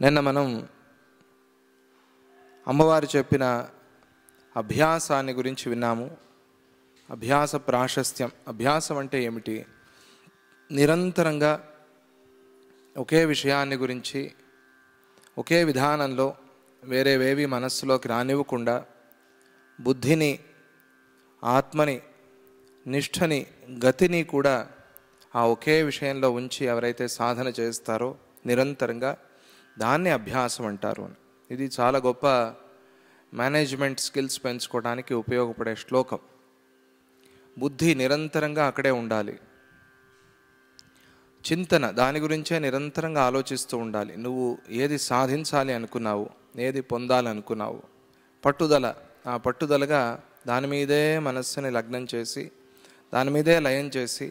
నిన్న మనం అమ్మవారు చెప్పిన అభ్యాసాన్ని గురించి విన్నాము. అభ్యాస ప్రాశస్త్యం. అభ్యాసం అంటే ఏమిటి? నిరంతరంగా ఒకే విషయాన్ని గురించి ఒకే విధానంలో వేరేవేవి మనస్సులోకి రానివ్వకుండా బుద్ధిని, ఆత్మని, నిష్ఠని, గతిని కూడా ఆ ఒకే విషయంలో ఉంచి ఎవరైతే సాధన చేస్తారో నిరంతరంగా, దాన్ని అభ్యాసం అంటారు. ఇది చాలా గొప్ప మేనేజ్మెంట్ స్కిల్స్ పెంచుకోవడానికి ఉపయోగపడే శ్లోకం. బుద్ధి నిరంతరంగా అక్కడే ఉండాలి. చింతన, దాని గురించే నిరంతరంగా ఆలోచిస్తూ ఉండాలి. నువ్వు ఏది సాధించాలి అనుకున్నావు, ఏది పొందాలనుకున్నావు, పట్టుదల, ఆ పట్టుదలగా దాని మీదే మనస్సుని లగ్నం చేసి, దాని మీదే లయం చేసి,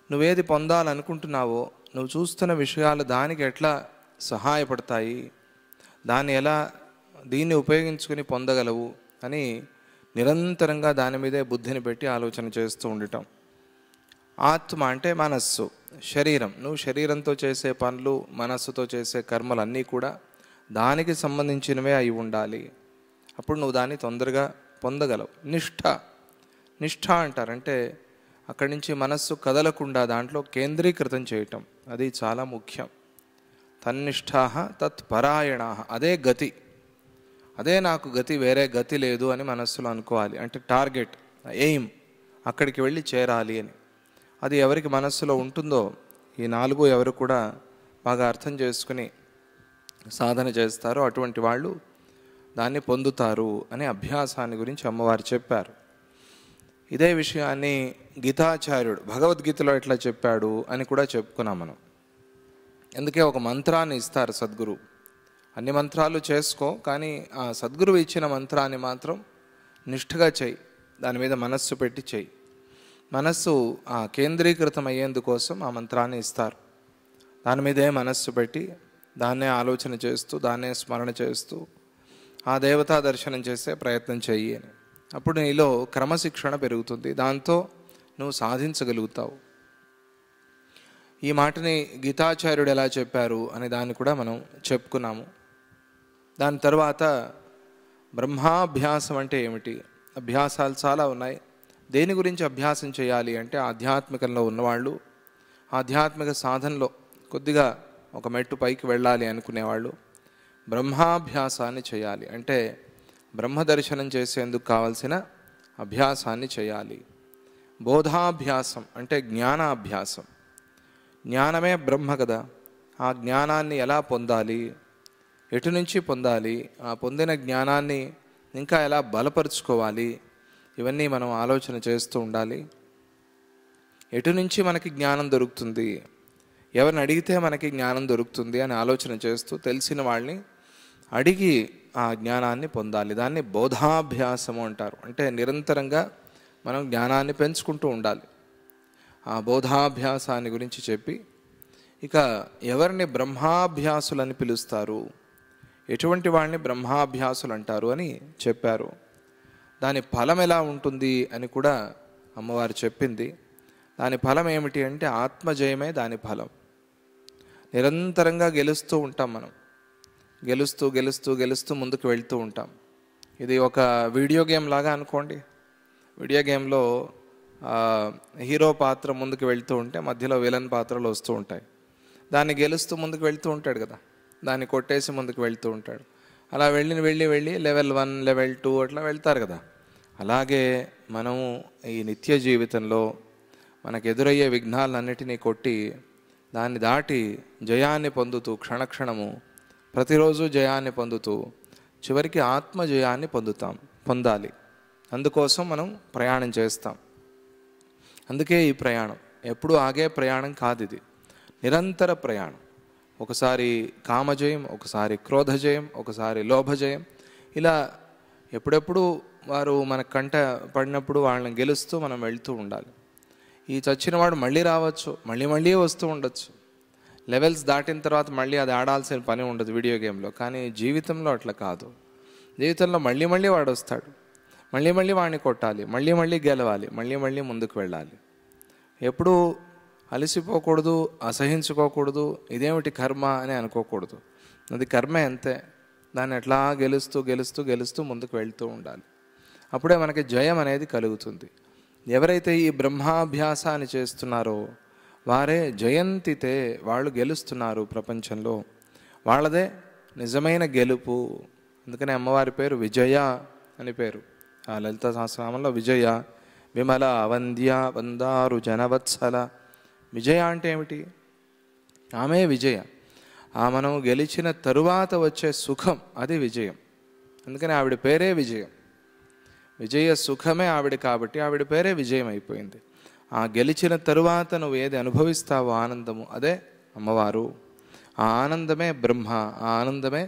నువ్వేది పొందాలనుకుంటున్నావో, నువ్వు చూస్తున్న విషయాలు దానికి ఎట్లా సహాయపడతాయి, దాన్ని ఎలా, దీన్ని ఉపయోగించుకుని పొందగలవు అని నిరంతరంగా దాని మీదే బుద్ధిని పెట్టి ఆలోచన చేస్తూ ఉండటం. ఆత్మ అంటే మనస్సు, శరీరం. నువ్వు శరీరంతో చేసే పనులు, మనస్సుతో చేసే కర్మలన్నీ కూడా దానికి సంబంధించినవే అయి ఉండాలి. అప్పుడు నువ్వు దాన్ని తొందరగా పొందగలవు. నిష్ఠ, నిష్ఠ అంటారంటే అక్కడి నుంచి మనస్సు కదలకుండా దాంట్లో కేంద్రీకృతం చేయటం. అది చాలా ముఖ్యం. తన్నిష్ఠాః తత్పరాయణాః. అదే గతి, అదే నాకు గతి, వేరే గతి లేదు అని మనస్సులో అనుకోవాలి. అంటే టార్గెట్, ఎయిమ్, అక్కడికి వెళ్ళి చేరాలి అని. అది ఎవరికి మనస్సులో ఉంటుందో, ఈ నాలుగు ఎవరు కూడా బాగా అర్థం చేసుకుని సాధన చేస్తారో అటువంటి వాళ్ళు దాన్ని పొందుతారు అని అభ్యాసాన్ని గురించి అమ్మవారు చెప్పారు. ఇదే విషయాన్ని గీతాచార్యుడు భగవద్గీతలో ఎట్లా చెప్పాడు అని కూడా చెప్పుకున్నాం మనం. అందుకే ఒక మంత్రాన్ని ఇస్తారు సద్గురు. అన్ని మంత్రాలు చేసుకో, కానీ ఆ సద్గురువు ఇచ్చిన మంత్రాన్ని మాత్రం నిష్ఠగా చెయ్యి, దాని మీద మనస్సు పెట్టి చెయ్యి. మనస్సు ఆ కేంద్రీకృతం అయ్యేందుకోసం ఆ మంత్రాన్ని ఇస్తారు. దాని మీదే మనస్సు పెట్టి దాన్నే ఆలోచన చేస్తూ, దాన్నే స్మరణ చేస్తూ ఆ దేవతా దర్శనం చేసే ప్రయత్నం చెయ్యి అని. అప్పుడు నీలో క్రమశిక్షణ పెరుగుతుంది, దాంతో నువ్వు సాధించగలుగుతావు. ఈ మాటని గీతాచార్యుడు ఎలా చెప్పారు అనే దాన్ని కూడా మనం చెప్పుకున్నాము. దాని తర్వాత బ్రహ్మాభ్యాసం అంటే ఏమిటి? అభ్యాసాలు చాలా ఉన్నాయి. దేని గురించి అభ్యాసం చేయాలి అంటే ఆధ్యాత్మికంలో ఉన్నవాళ్ళు, ఆధ్యాత్మిక సాధనలో కొద్దిగా ఒక మెట్టు పైకి వెళ్ళాలి అనుకునేవాళ్ళు బ్రహ్మాభ్యాసాన్ని చేయాలి. అంటే బ్రహ్మదర్శనం చేసేందుకు కావలసిన అభ్యాసాన్ని చేయాలి. బోధాభ్యాసం అంటే జ్ఞానాభ్యాసం. జ్ఞానమే బ్రహ్మ కదా. ఆ జ్ఞానాన్ని ఎలా పొందాలి, ఎటు నుంచి పొందాలి, ఆ పొందిన జ్ఞానాన్ని ఇంకా ఎలా బలపరుచుకోవాలి, ఇవన్నీ మనం ఆలోచన చేస్తూ ఉండాలి. ఎటు నుంచి మనకి జ్ఞానం దొరుకుతుంది, ఎవరిని అడిగితే మనకి జ్ఞానం దొరుకుతుంది అని ఆలోచన చేస్తూ తెలిసిన వాళ్ళని అడిగి ఆ జ్ఞానాన్ని పొందాలి. దాన్ని బోధాభ్యాసము అంటారు. అంటే నిరంతరంగా మనం జ్ఞానాన్ని పెంచుకుంటూ ఉండాలి. ఆ బోధాభ్యాసాన్ని గురించి చెప్పి, ఇక ఎవరిని బ్రహ్మాభ్యాసులని పిలుస్తారు, ఎటువంటి వాళ్ళని బ్రహ్మాభ్యాసులు అంటారు అని చెప్పారు. దాని ఫలం ఎలా ఉంటుంది అని కూడా అమ్మవారు చెప్పింది. దాని ఫలం ఏమిటి అంటే ఆత్మజయమే దాని ఫలం. నిరంతరంగా గెలుస్తూ ఉంటాం మనం, గెలుస్తూ గెలుస్తూ గెలుస్తూ ముందుకు వెళ్తూ ఉంటాం. ఇది ఒక వీడియో గేమ్ లాగా అనుకోండి. వీడియో గేమ్లో హీరో పాత్ర ముందుకు వెళ్తూ ఉంటే మధ్యలో విలన్ పాత్రలు వస్తూ ఉంటాయి. దాన్ని గెలుస్తూ ముందుకు వెళ్తూ ఉంటాడు కదా, దాన్ని కొట్టేసి ముందుకు వెళ్తూ ఉంటాడు. అలా వెళ్ళి లెవెల్ 1, లెవెల్ 2 అట్లా వెళ్తారు కదా. అలాగే మనము ఈ నిత్య జీవితంలో మనకు ఎదురయ్యే విఘ్నాలన్నిటినీ కొట్టి దాన్ని దాటి జయాన్ని పొందుతూ, క్షణక్షణము ప్రతిరోజు జయాన్ని పొందుతూ చివరికి ఆత్మజయాన్ని పొందాలి. అందుకోసం మనం ప్రయాణం చేస్తాం. అందుకే ఈ ప్రయాణం ఎప్పుడు ఆగే ప్రయాణం కాదు, ఇది నిరంతర ప్రయాణం. ఒకసారి కామజయం, ఒకసారి క్రోధజయం, ఒకసారి లోభజయం. ఇలా ఎప్పుడెప్పుడు వారు మన కంట పడినప్పుడు వాళ్ళని గెలుస్తూ మనం వెళ్తూ ఉండాలి. ఈ చచ్చినవాడు మళ్ళీ రావచ్చు, మళ్ళీ వస్తూ ఉండొచ్చు. లెవెల్స్ దాటిన తర్వాత మళ్ళీ అది ఆడాల్సిన పని ఉండదు వీడియో గేమ్లో. కానీ జీవితంలో అట్లా కాదు. జీవితంలో మళ్ళీ వాడు వస్తాడు, మళ్ళీ వాడిని కొట్టాలి, మళ్ళీ గెలవాలి, మళ్ళీ ముందుకు వెళ్ళాలి. ఎప్పుడూ అలసిపోకూడదు, అసహించుకోకూడదు, ఇదేమిటి కర్మ అని అనుకోకూడదు. అది కర్మే అంతే. దాన్ని ఎట్లా గెలుస్తూ గెలుస్తూ గెలుస్తూ ముందుకు వెళ్తూ ఉండాలి. అప్పుడే మనకి జయం అనేది కలుగుతుంది. ఎవరైతే ఈ బ్రహ్మాభ్యాసాన్ని చేస్తున్నారో వారే జయంతితే, వాళ్ళు గెలుస్తున్నారు ప్రపంచంలో. వాళ్ళదే నిజమైన గెలుపు. అందుకనే అమ్మవారి పేరు విజయ అని పేరు. ఆ లలిత సహస్రనామంలో విజయ, విమల, వంద్య, వందారు, జనవత్సల. విజయ అంటే ఏమిటి? ఆమె విజయ. ఆ మనం గెలిచిన తరువాత వచ్చే సుఖం, అది విజయం. అందుకని ఆవిడ పేరే విజయం. విజయ సుఖమే ఆవిడ కాబట్టి ఆవిడ పేరే విజయం అయిపోయింది. ఆ గెలిచిన తరువాత నువ్వు ఏది అనుభవిస్తావో ఆనందము, అదే అమ్మవారు. ఆ ఆనందమే బ్రహ్మ, ఆ ఆనందమే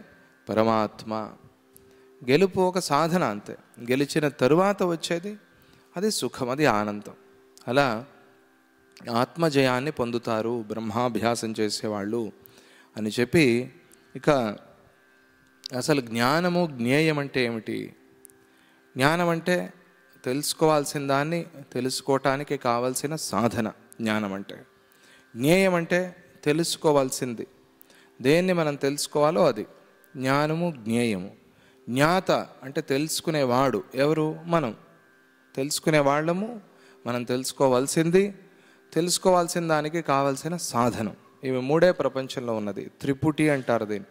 పరమాత్మ. గెలుపు ఒక సాధన అంతే. గెలిచిన తరువాత వచ్చేది అది సుఖం, అది ఆనందం. అలా ఆత్మజయాన్ని పొందుతారు బ్రహ్మాభ్యాసం చేసేవాళ్ళు అని చెప్పి, ఇక అసలు జ్ఞానము జ్ఞేయం అంటే ఏమిటి? జ్ఞానం అంటే తెలుసుకోవాల్సిన దాన్ని తెలుసుకోవటానికి కావలసిన సాధన జ్ఞానం అంటే. జ్ఞేయం అంటే తెలుసుకోవాల్సింది, దేన్ని మనం తెలుసుకోవాలో అది జ్ఞానము జ్ఞేయము. జ్ఞాత అంటే తెలుసుకునేవాడు. ఎవరు? మనం. తెలుసుకునే వాళ్ళము, మనం తెలుసుకోవాల్సింది, తెలుసుకోవాల్సిన దానికి కావలసిన సాధనం. ఇవి మూడే ప్రపంచంలో ఉన్నది. త్రిపుటి అంటారు దీన్ని.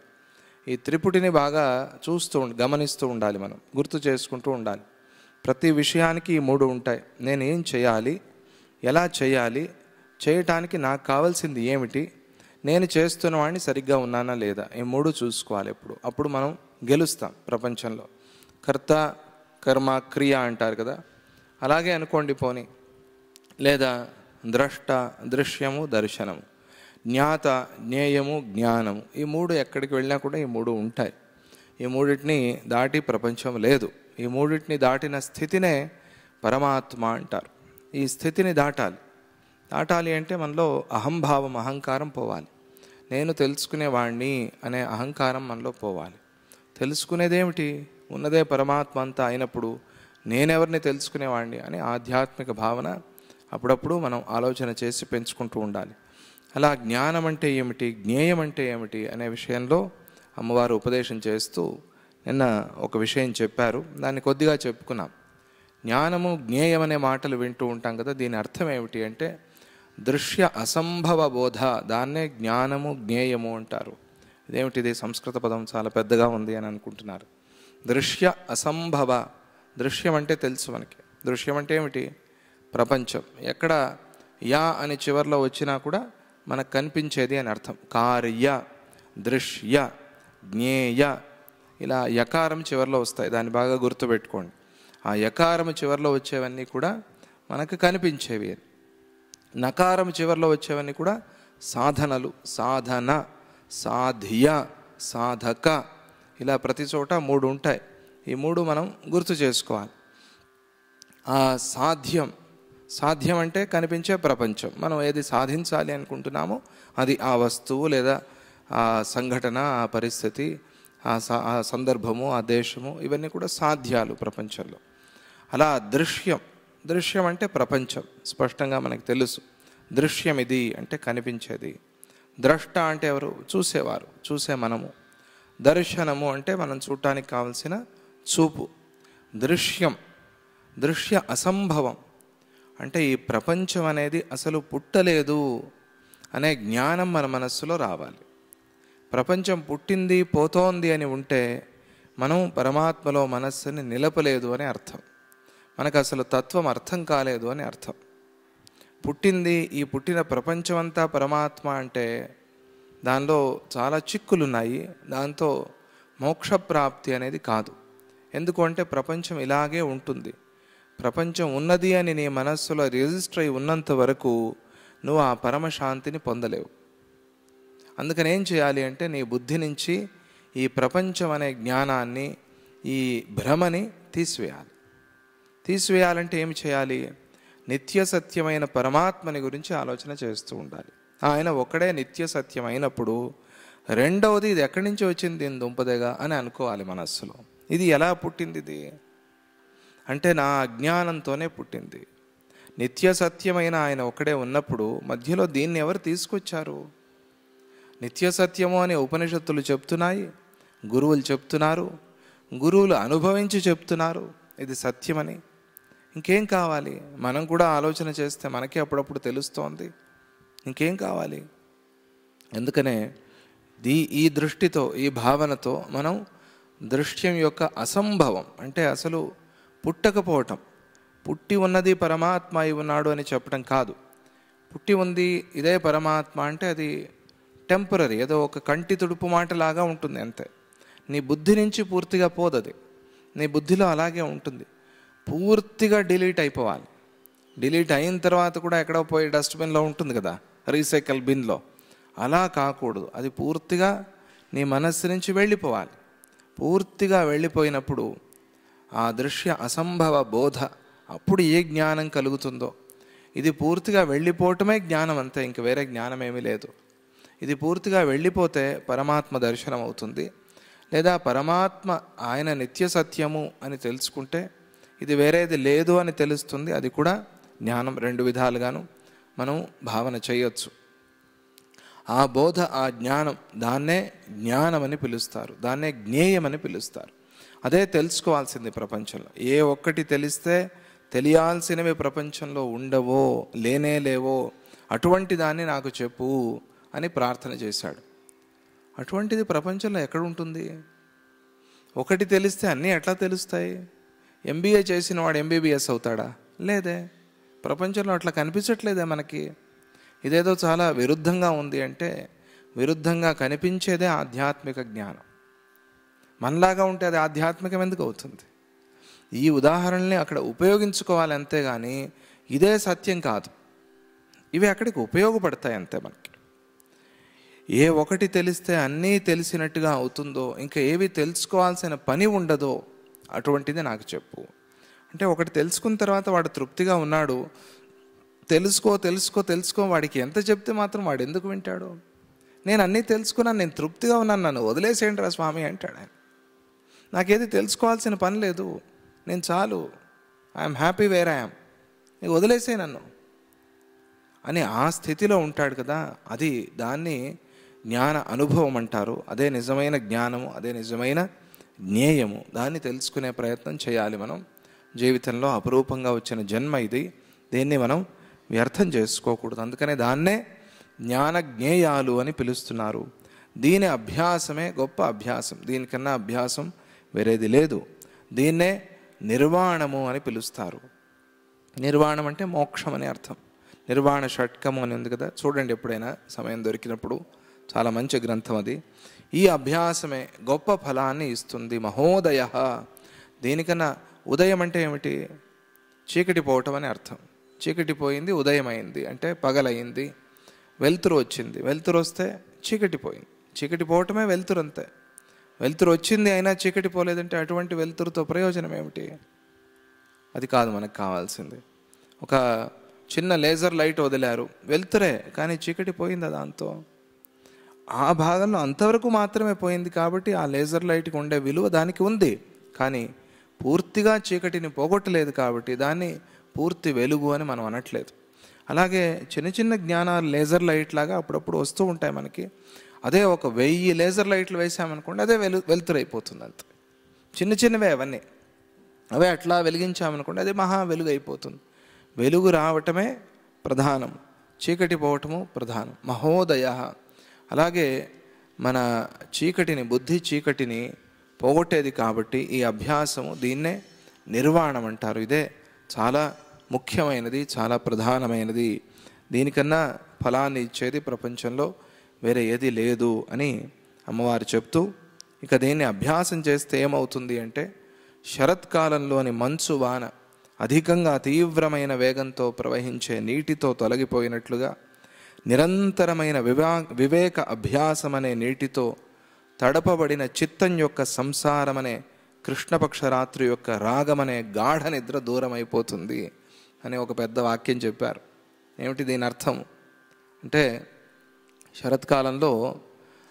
ఈ త్రిపుటిని బాగా గమనిస్తూ ఉండాలి, మనం గుర్తు చేసుకుంటూ ఉండాలి. ప్రతి విషయానికి ఈ మూడు ఉంటాయి. నేను ఏం చేయాలి, ఎలా చేయాలి, చేయటానికి నాకు కావాల్సింది ఏమిటి, నేను చేస్తున్న వాడిని సరిగ్గా ఉన్నానా లేదా, ఈ మూడు చూసుకోవాలి ఎప్పుడు. అప్పుడు మనం గెలుస్తాం ప్రపంచంలో. కర్త, కర్మ, క్రియ అంటారు కదా, అలాగే అనుకోండి పోని. లేదా ద్రష్ట, దృశ్యము, దర్శనము, జ్ఞాత, జ్ఞేయము, జ్ఞానము. ఈ మూడు ఎక్కడికి వెళ్ళినా కూడా ఈ మూడు ఉంటాయి. ఈ మూడింటిని దాటి ప్రపంచం లేదు. ఈ మూడింటిని దాటిన స్థితినే పరమాత్మ అంటారు. ఈ స్థితిని దాటాలి అంటే మనలో అహంభావం, అహంకారం పోవాలి. నేను తెలుసుకునేవాణ్ణి అనే అహంకారం మనలో పోవాలి. తెలుసుకునేదేమిటి? ఉన్నదే పరమాత్మ అంతా అయినప్పుడు నేనెవరిని తెలుసుకునేవాడిని అనే ఆధ్యాత్మిక భావన అప్పుడప్పుడు మనం ఆలోచన చేసి పెంచుకుంటూ ఉండాలి. అలా జ్ఞానం అంటే ఏమిటి, జ్ఞేయం అంటే ఏమిటి అనే విషయంలో అమ్మవారు ఉపదేశం చేస్తూ నిన్న ఒక విషయం చెప్పారు. దాన్ని కొద్దిగా చెప్పుకున్నాం. జ్ఞానము జ్ఞేయం అనే మాటలు వింటూ ఉంటాం కదా, దీని అర్థం ఏమిటి అంటే దృశ్య అసంభవ బోధ. దాన్నే జ్ఞానము జ్ఞేయము అంటారు. ఇదేమిటిది? సంస్కృత పదం చాలా పెద్దగా ఉంది అని అనుకుంటున్నారు. దృశ్య అసంభవ. దృశ్యం అంటే తెలుసు మనకి. దృశ్యం అంటే ఏమిటి? ప్రపంచం. ఎక్కడ యా అని చివరిలో వచ్చినా కూడా మనకు కనిపించేది అని అర్థం. కార్య, దృశ్య, జ్ఞేయ, ఇలా యకారం చివరిలో వస్తాయి. దాన్ని బాగా గుర్తుపెట్టుకోండి. ఆ యకారం చివరిలో వచ్చేవన్నీ కూడా మనకు కనిపించేవి. నకారం చివరిలో వచ్చేవన్నీ కూడా సాధనలు. సాధన, సాధ్య, సాధక, ఇలా ప్రతి చోట మూడు ఉంటాయి. ఈ మూడు మనం గుర్తు చేసుకోవాలి. ఆ సాధ్యం అంటే కనిపించే ప్రపంచం. మనం ఏది సాధించాలి అనుకుంటున్నామో అది ఆ వస్తువు లేదా ఆ సంఘటన, ఆ పరిస్థితి, ఆ సందర్భము, ఆ దేశము, ఇవన్నీ కూడా సాధ్యాలు ప్రపంచంలో. అలా దృశ్యం అంటే ప్రపంచం, స్పష్టంగా మనకు తెలుసు. దృశ్యం ఇది అంటే కనిపించేది. ద్రష్ట అంటే ఎవరు? చూసేవారు, చూసే మనము. దర్శనము అంటే మనం చూడటానికి కావలసిన చూపు. దృశ్య అసంభవం అంటే ఈ ప్రపంచం అనేది అసలు పుట్టలేదు అనే జ్ఞానం మన మనస్సులో రావాలి. ప్రపంచం పుట్టింది పోతోంది అని ఉంటే మనం పరమాత్మలో మనస్సుని నిలపలేదు అని అర్థం. మనకు అసలు తత్వం అర్థం కాలేదు అని అర్థం. ఈ పుట్టిన ప్రపంచమంతా పరమాత్మ అంటే దానిలో చాలా చిక్కులున్నాయి. దాంతో మోక్షప్రాప్తి అనేది కాదు. ఎందుకు అంటే ప్రపంచం ఇలాగే ఉంటుంది. ప్రపంచం ఉన్నది అని నీ మనస్సులో రిజిస్టర్ అయి ఉన్నంత వరకు నువ్వు ఆ పరమశాంతిని పొందలేవు. అందుకని ఏం చేయాలి అంటే నీ బుద్ధి నుంచి ఈ ప్రపంచం అనే జ్ఞానాన్ని, ఈ భ్రమని తీసివేయాలంటే ఏమి చేయాలి? నిత్య సత్యమైన పరమాత్మని గురించి ఆలోచన చేస్తూ ఉండాలి. ఆయన ఒక్కడే నిత్య సత్యం అయినప్పుడు రెండవది ఇది ఎక్కడి నుంచి వచ్చింది, దీని దుంపదేగా అని అనుకోవాలి మనస్సులో. ఇది ఎలా పుట్టింది? ఇది అంటే నా అజ్ఞానంతోనే పుట్టింది. నిత్య సత్యమైన ఆయన ఒక్కడే ఉన్నప్పుడు మధ్యలో దీన్ని ఎవరు తీసుకొచ్చారు? నిత్య సత్యము అని ఉపనిషత్తులు చెప్తున్నాయి, గురువులు చెప్తున్నారు, గురువులు అనుభవించి చెప్తున్నారు ఇది సత్యమని. ఇంకేం కావాలి? మనం కూడా ఆలోచన చేస్తే మనకి అప్పుడప్పుడు తెలుస్తోంది. ఇంకేం కావాలి? అందుకనే ఈ దృష్టితో, ఈ భావనతో మనం దృశ్యం యొక్క అసంభవం అంటే అసలు పుట్టకపోవటం, పుట్టి ఉన్నది పరమాత్మ అయి ఉన్నాడు అని చెప్పడం కాదు. పుట్టి ఉంది ఇదే పరమాత్మ అంటే అది టెంపరరీ, ఏదో ఒక కంటి తుడుపు మాటలాగా ఉంటుంది అంతే. నీ బుద్ధి నుంచి పూర్తిగా పోదది, నీ బుద్ధిలో అలాగే ఉంటుంది. పూర్తిగా డిలీట్ అయిపోవాలి. డిలీట్ అయిన తర్వాత కూడా ఎక్కడో పోయి డస్ట్బిన్లో ఉంటుంది కదా, రీసైకిల్ బిన్లో. అలా కాకూడదు, అది పూర్తిగా నీ మనస్సు నుంచి వెళ్ళిపోవాలి. పూర్తిగా వెళ్ళిపోయినప్పుడు ఆ దృశ్య అసంభవ బోధ, అప్పుడు ఏ జ్ఞానం కలుగుతుందో. ఇది పూర్తిగా వెళ్ళిపోవటమే జ్ఞానం అంతే, ఇంక వేరే జ్ఞానం ఏమీ లేదు. ఇది పూర్తిగా వెళ్ళిపోతే పరమాత్మ దర్శనం అవుతుంది, లేదా పరమాత్మ ఆయన నిత్య సత్యము అని తెలుసుకుంటే ఇది వేరేది లేదు అని తెలుస్తుంది. అది కూడా జ్ఞానం. రెండు విధాలుగాను మనం భావన చేయొచ్చు. ఆ బోధ, ఆ జ్ఞానం, దాన్నే జ్ఞానమని పిలుస్తారు, దాన్నే జ్ఞేయమని పిలుస్తారు. అదే తెలుసుకోవాల్సింది ప్రపంచంలో. ఏ ఒక్కటి తెలిస్తే తెలియాల్సినవి ప్రపంచంలో ఉండవో, లేనే లేవో, అటువంటి దాన్ని నాకు చెప్పు అని ప్రార్థన చేశాడు. అటువంటిది ప్రపంచంలో ఎక్కడుంటుంది? ఒకటి తెలిస్తే అన్నీ ఎట్లా తెలుస్తాయి? ఎంబీఏ చేసిన వాడు ఎంబీబీఎస్ అవుతాడా? లేదే. ప్రపంచంలో అట్లా కనిపించట్లేదే మనకి. ఇదేదో చాలా విరుద్ధంగా ఉంది అంటే విరుద్ధంగా కనిపించేదే ఆధ్యాత్మిక జ్ఞానం. మనలాగా ఉంటే అది ఆధ్యాత్మికం ఎందుకు అవుతుంది? ఈ ఉదాహరణల్ని అక్కడ ఉపయోగించుకోవాలి అంతేగాని ఇదే సత్యం కాదు. ఇవి అక్కడికి ఉపయోగపడతాయి అంతే. మనకి ఏ ఒకటి తెలిస్తే అన్నీ తెలిసినట్టుగా అవుతుందో, ఇంకా ఏవి తెలుసుకోవాల్సిన పని ఉండదో అటువంటిది నాకు చెప్పు అంటే, ఒకటి తెలుసుకున్న తర్వాత వాడు తృప్తిగా ఉన్నాడు, తెలుసుకో తెలుసుకో తెలుసుకో, వాడికి ఎంత చెప్తే మాత్రం వాడు ఎందుకు వింటాడు? నేను అన్నీ తెలుసుకున్నాను, నేను తృప్తిగా ఉన్నాను, నన్ను వదిలేసేయండి రా స్వామి అంటాడు ఆయన. నాకేది తెలుసుకోవాల్సిన పని లేదు, నేను చాలు, ఐఎమ్ హ్యాపీ వేర్ ఐఎమ్, నీకు వదిలేసే నన్ను అని ఆ స్థితిలో ఉంటాడు కదా. అది దాన్ని జ్ఞాన అనుభవం అంటారు. అదే నిజమైన జ్ఞానము, అదే నిజమైన జ్ఞేయము. దాన్ని తెలుసుకునే ప్రయత్నం చేయాలి మనం. జీవితంలో అపురూపంగా వచ్చిన జన్మ ఇది, దీన్ని మనం వ్యర్థం చేసుకోకూడదు. అందుకనే దాన్నే జ్ఞాన జ్ఞేయాలు అని పిలుస్తున్నారు. దీని అభ్యాసమే గొప్ప అభ్యాసం, దీనికన్నా అభ్యాసం వేరేది లేదు. దీన్నే నిర్వాణము అని పిలుస్తారు. నిర్వాణం అంటే మోక్షం అని అర్థం. నిర్వాణ షట్కము అని ఉంది కదా, చూడండి ఎప్పుడైనా సమయం దొరికినప్పుడు. చాలా మంచి గ్రంథం అది. ఈ అభ్యాసమే గొప్ప ఫలాన్ని ఇస్తుంది. మహోదయ. దీనికన్నా ఉదయం అంటే ఏమిటి? చీకటి పోవటం అని అర్థం. చీకటి పోయింది, ఉదయం అయింది అంటే పగలయింది. వెలుతురు వచ్చింది, వెలుతురు వస్తే చీకటి పోయింది. చీకటి పోవటమే వెలుతురు అంతే. వెలుతురు వచ్చింది అయినా చీకటి పోలేదంటే అటువంటి వెలుతురుతో ప్రయోజనం ఏమిటి? అది కాదు మనకు కావాల్సింది. ఒక చిన్న లేజర్ లైట్ వదిలారు, వెలుతురే, కానీ చీకటి పోయిందా దాంతో? ఆ భాగంలో అంతవరకు మాత్రమే పోయింది కాబట్టి ఆ లేజర్ లైట్కి ఉండే విలువ దానికి ఉంది, కానీ పూర్తిగా చీకటిని పోగొట్టలేదు కాబట్టి దాన్ని పూర్తి వెలుగు అని మనం అనట్లేదు. అలాగే చిన్న చిన్న జ్ఞానాలు లేజర్ లైట్ లాగా అప్పుడప్పుడు వస్తూ ఉంటాయి మనకి. అదే ఒక 1000 లేజర్ లైట్లు వేసామనుకోండి, అదే వెలుతురు అయిపోతుంది అంతే. చిన్న చిన్నవే అవన్నీ, అవే అట్లా వెలిగించామనుకోండి అది మహా వెలుగు అయిపోతుంది. వెలుగు రావటమే ప్రధానం, చీకటి పోవటము ప్రధానం. మహోదయ. అలాగే మన చీకటిని, బుద్ధి చీకటిని పోగొట్టేది కాబట్టి ఈ అభ్యాసము, దీన్నే నిర్వాణం అంటారు. ఇదే చాలా ముఖ్యమైనది, చాలా ప్రధానమైనది. దీనికన్నా ఫలాన్ని ఇచ్చేది ప్రపంచంలో వేరే ఏది లేదు అని అమ్మవారు చెప్తూ, ఇక దీన్ని అభ్యాసం చేస్తే ఏమవుతుంది అంటే, శరత్కాలంలోని మంచు వాన అధికంగా తీవ్రమైన వేగంతో ప్రవహించే నీటితో తొలగిపోయినట్లుగా, నిరంతరమైన వివేక అభ్యాసం అనే నీటితో తడపబడిన చిత్తం యొక్క సంసారమనే కృష్ణపక్ష రాత్రి యొక్క రాగమనే గాఢ నిద్ర దూరం అయిపోతుంది అని ఒక పెద్ద వాక్యం చెప్పారు. ఏమిటి దీని అర్థం అంటే, శరత్కాలంలో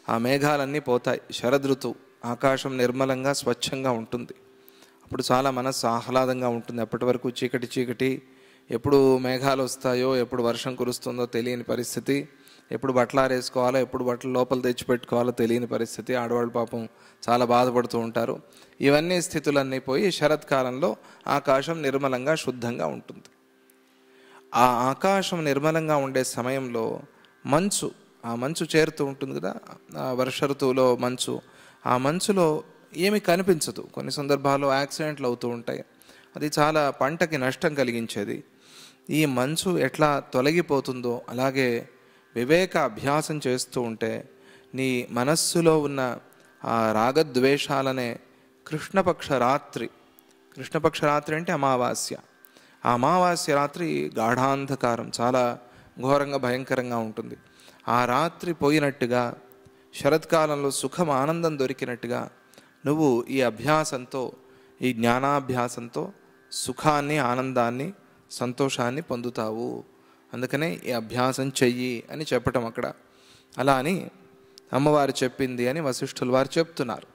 ఆ మేఘాలన్నీ పోతాయి. శరదృతువు, ఆకాశం నిర్మలంగా స్వచ్ఛంగా ఉంటుంది. అప్పుడు చాలా మనస్సు ఆహ్లాదంగా ఉంటుంది. అప్పటి వరకు చీకటి చీకటి, ఎప్పుడు మేఘాలు వస్తాయో ఎప్పుడు వర్షం కురుస్తుందో తెలియని పరిస్థితి. ఎప్పుడు బట్టలు ఆరేసుకోవాలో, ఎప్పుడు బట్టలు లోపల తెచ్చిపెట్టుకోవాలో తెలియని పరిస్థితి. ఆడవాళ్ళు పాపం చాలా బాధపడుతూ ఉంటారు. ఇవన్నీ స్థితులన్నీ పోయి శరత్కాలంలో ఆకాశం నిర్మలంగా శుద్ధంగా ఉంటుంది. ఆ ఆకాశం నిర్మలంగా ఉండే సమయంలో ఆ మంచు చేరుతూ ఉంటుంది కదా, ఆ వర్ష ఋతువులో మంచు. ఆ మంచులో ఏమి కనిపించదు. కొన్ని సందర్భాల్లో యాక్సిడెంట్లు అవుతూ ఉంటాయి. అది చాలా పంటకి నష్టం కలిగించేది. ఈ మంచు ఎట్లా తొలగిపోతుందో అలాగే వివేక అభ్యాసం చేస్తూ ఉంటే నీ మనస్సులో ఉన్న ఆ రాగద్వేషాలనే కృష్ణపక్ష రాత్రి అంటే అమావాస్య. ఆ అమావాస్య రాత్రి గాఢాంధకారం చాలా ఘోరంగా భయంకరంగా ఉంటుంది. ఆ రాత్రి పోయినట్టుగా శరత్కాలంలో సుఖం ఆనందం దొరికినట్టుగా నువ్వు ఈ అభ్యాసంతో, ఈ జ్ఞానాభ్యాసంతో సుఖాన్ని, ఆనందాన్ని, సంతోషాన్ని పొందుతావు. అందుకనే ఈ అభ్యాసం చెయ్యి అని చెప్పటం అక్కడ. అలా అని అమ్మవారు చెప్పింది అని వశిష్ఠుల వారు చెప్తున్నారు.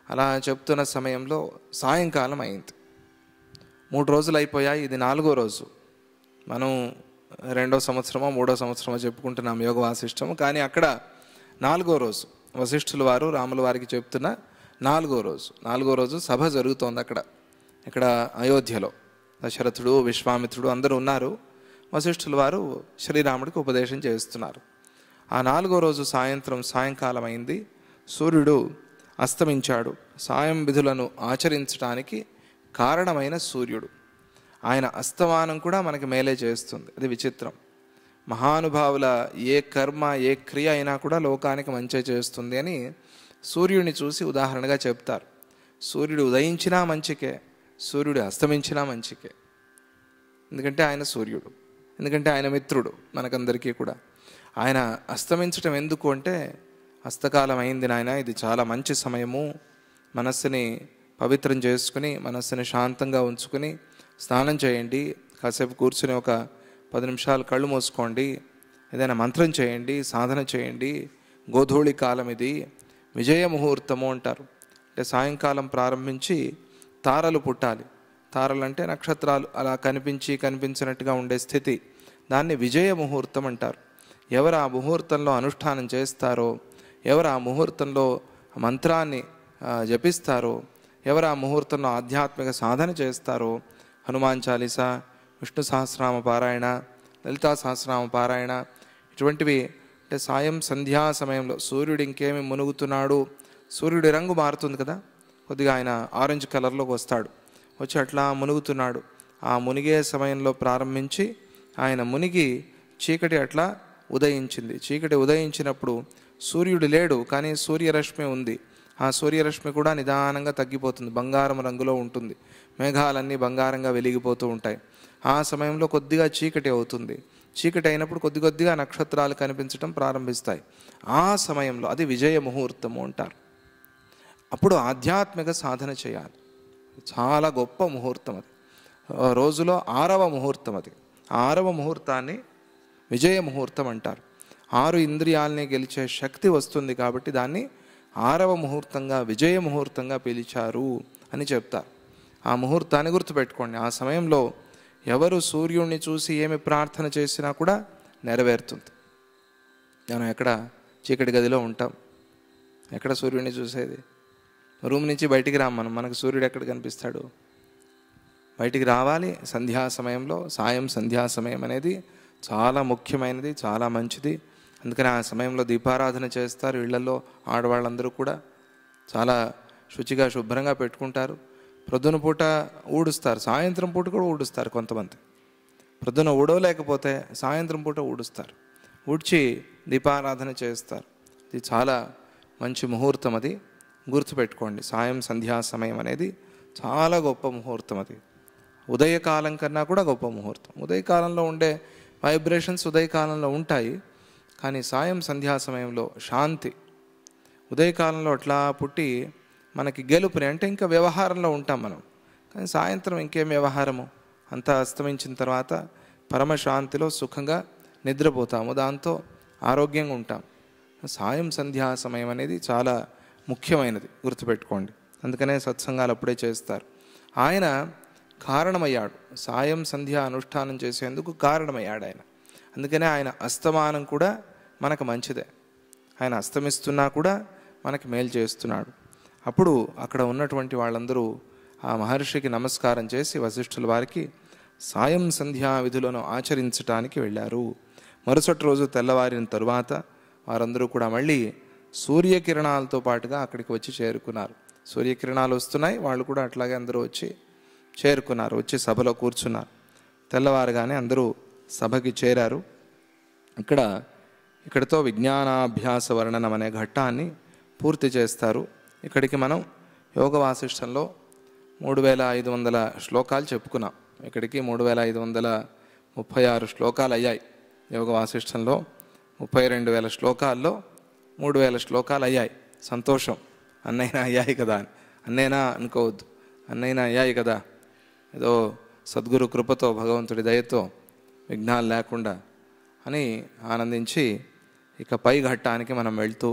అలా చెప్తున్న సమయంలో సాయంకాలం అయింది. 3 రోజులు అయిపోయాయి. ఇది 4వ రోజు. మనం 2వ సంవత్సరమో 3వ సంవత్సరమో చెప్పుకుంటున్నాం యోగ వాసిష్టము. కానీ అక్కడ 4వ రోజు వశిష్ఠుల వారు రాముల వారికి చెప్తున్న 4వ రోజు సభ జరుగుతోంది ఇక్కడ అయోధ్యలో. దశరథుడు, విశ్వామిత్రుడు అందరూ ఉన్నారు. వశిష్ఠుల వారు శ్రీరాముడికి ఉపదేశం చేస్తున్నారు. ఆ 4వ రోజు సాయంకాలం అయింది. సూర్యుడు అస్తమించాడు. సాయం విధులను ఆచరించడానికి కారణమైన సూర్యుడు. ఆయన అస్తమానం కూడా మనకి మేలే చేస్తుంది. అది విచిత్రం. మహానుభావుల ఏ కర్మ, ఏ క్రియ అయినా కూడా లోకానికి మంచే చేస్తుంది అని సూర్యుడిని చూసి ఉదాహరణగా చెప్తారు. సూర్యుడు ఉదయించినా మంచికే, సూర్యుడు అస్తమించినా మంచికే. ఎందుకంటే ఆయన సూర్యుడు, ఎందుకంటే ఆయన మిత్రుడు మనకందరికీ కూడా. ఆయన అస్తమించటం ఎందుకు అంటే, హస్తకాలం అయింది నాయన, ఇది చాలా మంచి సమయము, మనస్సుని పవిత్రం చేసుకుని మనస్సుని శాంతంగా ఉంచుకుని స్నానం చేయండి, కాసేపు కూర్చుని ఒక 10 నిమిషాలు కళ్ళు మూసుకోండి, ఏదైనా మంత్రం చేయండి, సాధన చేయండి. గోధూళి కాలం ఇది, విజయ ముహూర్తము అంటారు. అంటే సాయంకాలం ప్రారంభించి తారలు పుట్టాలి. తారలు అంటే నక్షత్రాలు అలా కనిపించినట్టుగా ఉండే స్థితి, దాన్ని విజయ ముహూర్తం అంటారు. ఎవరు ఆ ముహూర్తంలో అనుష్ఠానం చేస్తారో, ఎవరు ఆ ముహూర్తంలో మంత్రాన్ని జపిస్తారో, ఎవరు ఆ ముహూర్తంలో ఆధ్యాత్మిక సాధన చేస్తారో, హనుమాన్ చాలీసా, విష్ణు సహస్రనామ పారాయణ, లలితా సహస్రనామ పారాయణ, ఇటువంటివి అంటే సాయం సంధ్యా సమయంలో సూర్యుడు ఇంకేమి మునుగుతున్నాడు, సూర్యుడి రంగు మారుతుంది కదా, కొద్దిగా ఆయన ఆరెంజ్ కలర్లోకి వస్తాడు, వచ్చి అట్లా మునుగుతున్నాడు. ఆ మునిగే సమయంలో ప్రారంభించి ఆయన మునిగి చీకటి అట్లా ఉదయించింది. చీకటి ఉదయించినప్పుడు సూర్యుడు లేడు, కానీ సూర్యరశ్మి ఉంది. ఆ సూర్యరశ్మి కూడా నిదానంగా తగ్గిపోతుంది, బంగారం రంగులో ఉంటుంది. మేఘాలన్నీ బంగారంగా వెలిగిపోతూ ఉంటాయి. ఆ సమయంలో కొద్దిగా చీకటి అవుతుంది. చీకటి అయినప్పుడు కొద్దిగా నక్షత్రాలు కనిపించడం ప్రారంభిస్తాయి. ఆ సమయంలో అది విజయ ముహూర్తము అంటారు. అప్పుడు ఆధ్యాత్మిక సాధన చేయాలి. చాలా గొప్ప ముహూర్తం అది. రోజులో 6వ ముహూర్తం అది. 6వ ముహూర్తాన్ని విజయ ముహూర్తం అంటారు. 6 ఇంద్రియాలని గెలిచే శక్తి వస్తుంది కాబట్టి దాన్ని 6వ ముహూర్తంగా, విజయ ముహూర్తంగా పిలిచారు అని చెప్తారు. ఆ ముహూర్తాన్ని గుర్తుపెట్టుకోండి. ఆ సమయంలో ఎవరు సూర్యుడిని చూసి ఏమి ప్రార్థన చేసినా కూడా నెరవేరుతుంది. మనం ఎక్కడ చీకటి గదిలో ఉంటాం, ఎక్కడ సూర్యుడిని చూసేది? రూమ్ నుంచి బయటికి మనకు సూర్యుడు ఎక్కడ కనిపిస్తాడు? బయటికి రావాలి సంధ్యా సమయంలో. సాయం సంధ్యా సమయం అనేది చాలా ముఖ్యమైనది, చాలా మంచిది. అందుకని ఆ సమయంలో దీపారాధన చేస్తారు. ఇళ్లలో ఆడవాళ్ళందరూ కూడా చాలా శుచిగా శుభ్రంగా పెట్టుకుంటారు. ప్రొద్దున పూట ఊడుస్తారు, సాయంత్రం పూట కూడా ఊడుస్తారు. కొంతమంది ప్రొద్దున ఊడవలేకపోతే సాయంత్రం పూట ఊడుస్తారు, ఊడ్చి దీపారాధన చేస్తారు. ఇది చాలా మంచి ముహూర్తం, అది గుర్తుపెట్టుకోండి. సాయం సంధ్యా సమయం అనేది చాలా గొప్ప ముహూర్తం. అది ఉదయకాలం కన్నా కూడా గొప్ప ముహూర్తం. ఉదయకాలంలో ఉండే వైబ్రేషన్స్ ఉదయకాలంలో ఉంటాయి, కానీ సాయం సంధ్యా సమయంలో శాంతి. ఉదయకాలంలో అట్లా పుట్టి మనకి గెలుపుని, అంటే ఇంకా వ్యవహారంలో ఉంటాం మనం, కానీ సాయంత్రం ఇంకేం వ్యవహారము, అంతా అస్తమించిన తర్వాత పరమశాంతిలో సుఖంగా నిద్రపోతాము, దాంతో ఆరోగ్యంగా ఉంటాం. సాయం సంధ్యా సమయం అనేది చాలా ముఖ్యమైనది, గుర్తుపెట్టుకోండి. అందుకనే సత్సంగాలు అప్పుడే చేస్తారు. ఆయన కారణమయ్యాడు, సాయం సంధ్య అనుష్ఠానం చేసేందుకు కారణమయ్యాడు ఆయన. అందుకనే ఆయన అస్తమానం కూడా మనకు మంచిదే. ఆయన అస్తమిస్తున్నా కూడా మనకి మేలు చేస్తున్నాడు. అప్పుడు అక్కడ ఉన్నటువంటి వాళ్ళందరూ ఆ మహర్షికి నమస్కారం చేసి వశిష్ఠుల వారికి సాయం సంధ్యా విధులను ఆచరించటానికి వెళ్ళారు. మరుసటి రోజు తెల్లవారిన తరువాత వారందరూ కూడా మళ్ళీ సూర్యకిరణాలతో పాటుగా అక్కడికి వచ్చి చేరుకున్నారు. సూర్యకిరణాలు వస్తున్నాయి, వాళ్ళు కూడా అట్లాగే అందరూ వచ్చి చేరుకున్నారు, వచ్చి సభలో కూర్చున్నారు. తెల్లవారుగానే అందరూ సభకి చేరారు. ఇక్కడితో విజ్ఞానాభ్యాస వర్ణనం అనే ఘట్టాన్ని పూర్తి చేస్తారు. ఇక్కడికి మనం యోగ వాసిష్టంలో 3500 శ్లోకాలు చెప్పుకున్నాం. ఇక్కడికి 3536 శ్లోకాలు అయ్యాయి. యోగ వాసిష్టంలో 32,000 శ్లోకాల్లో 3,000 శ్లోకాలు అయ్యాయి. సంతోషం, అన్నైనా అయ్యాయి కదా అని. అన్నైనా అనుకోవద్దు, అన్నైనా అయ్యాయి కదా, ఏదో సద్గురు కృపతో భగవంతుడి దయతో విఘ్నాలు లేకుండా అని ఆనందించి ఇక పై ఘట్టానికి మనం వెళ్తూ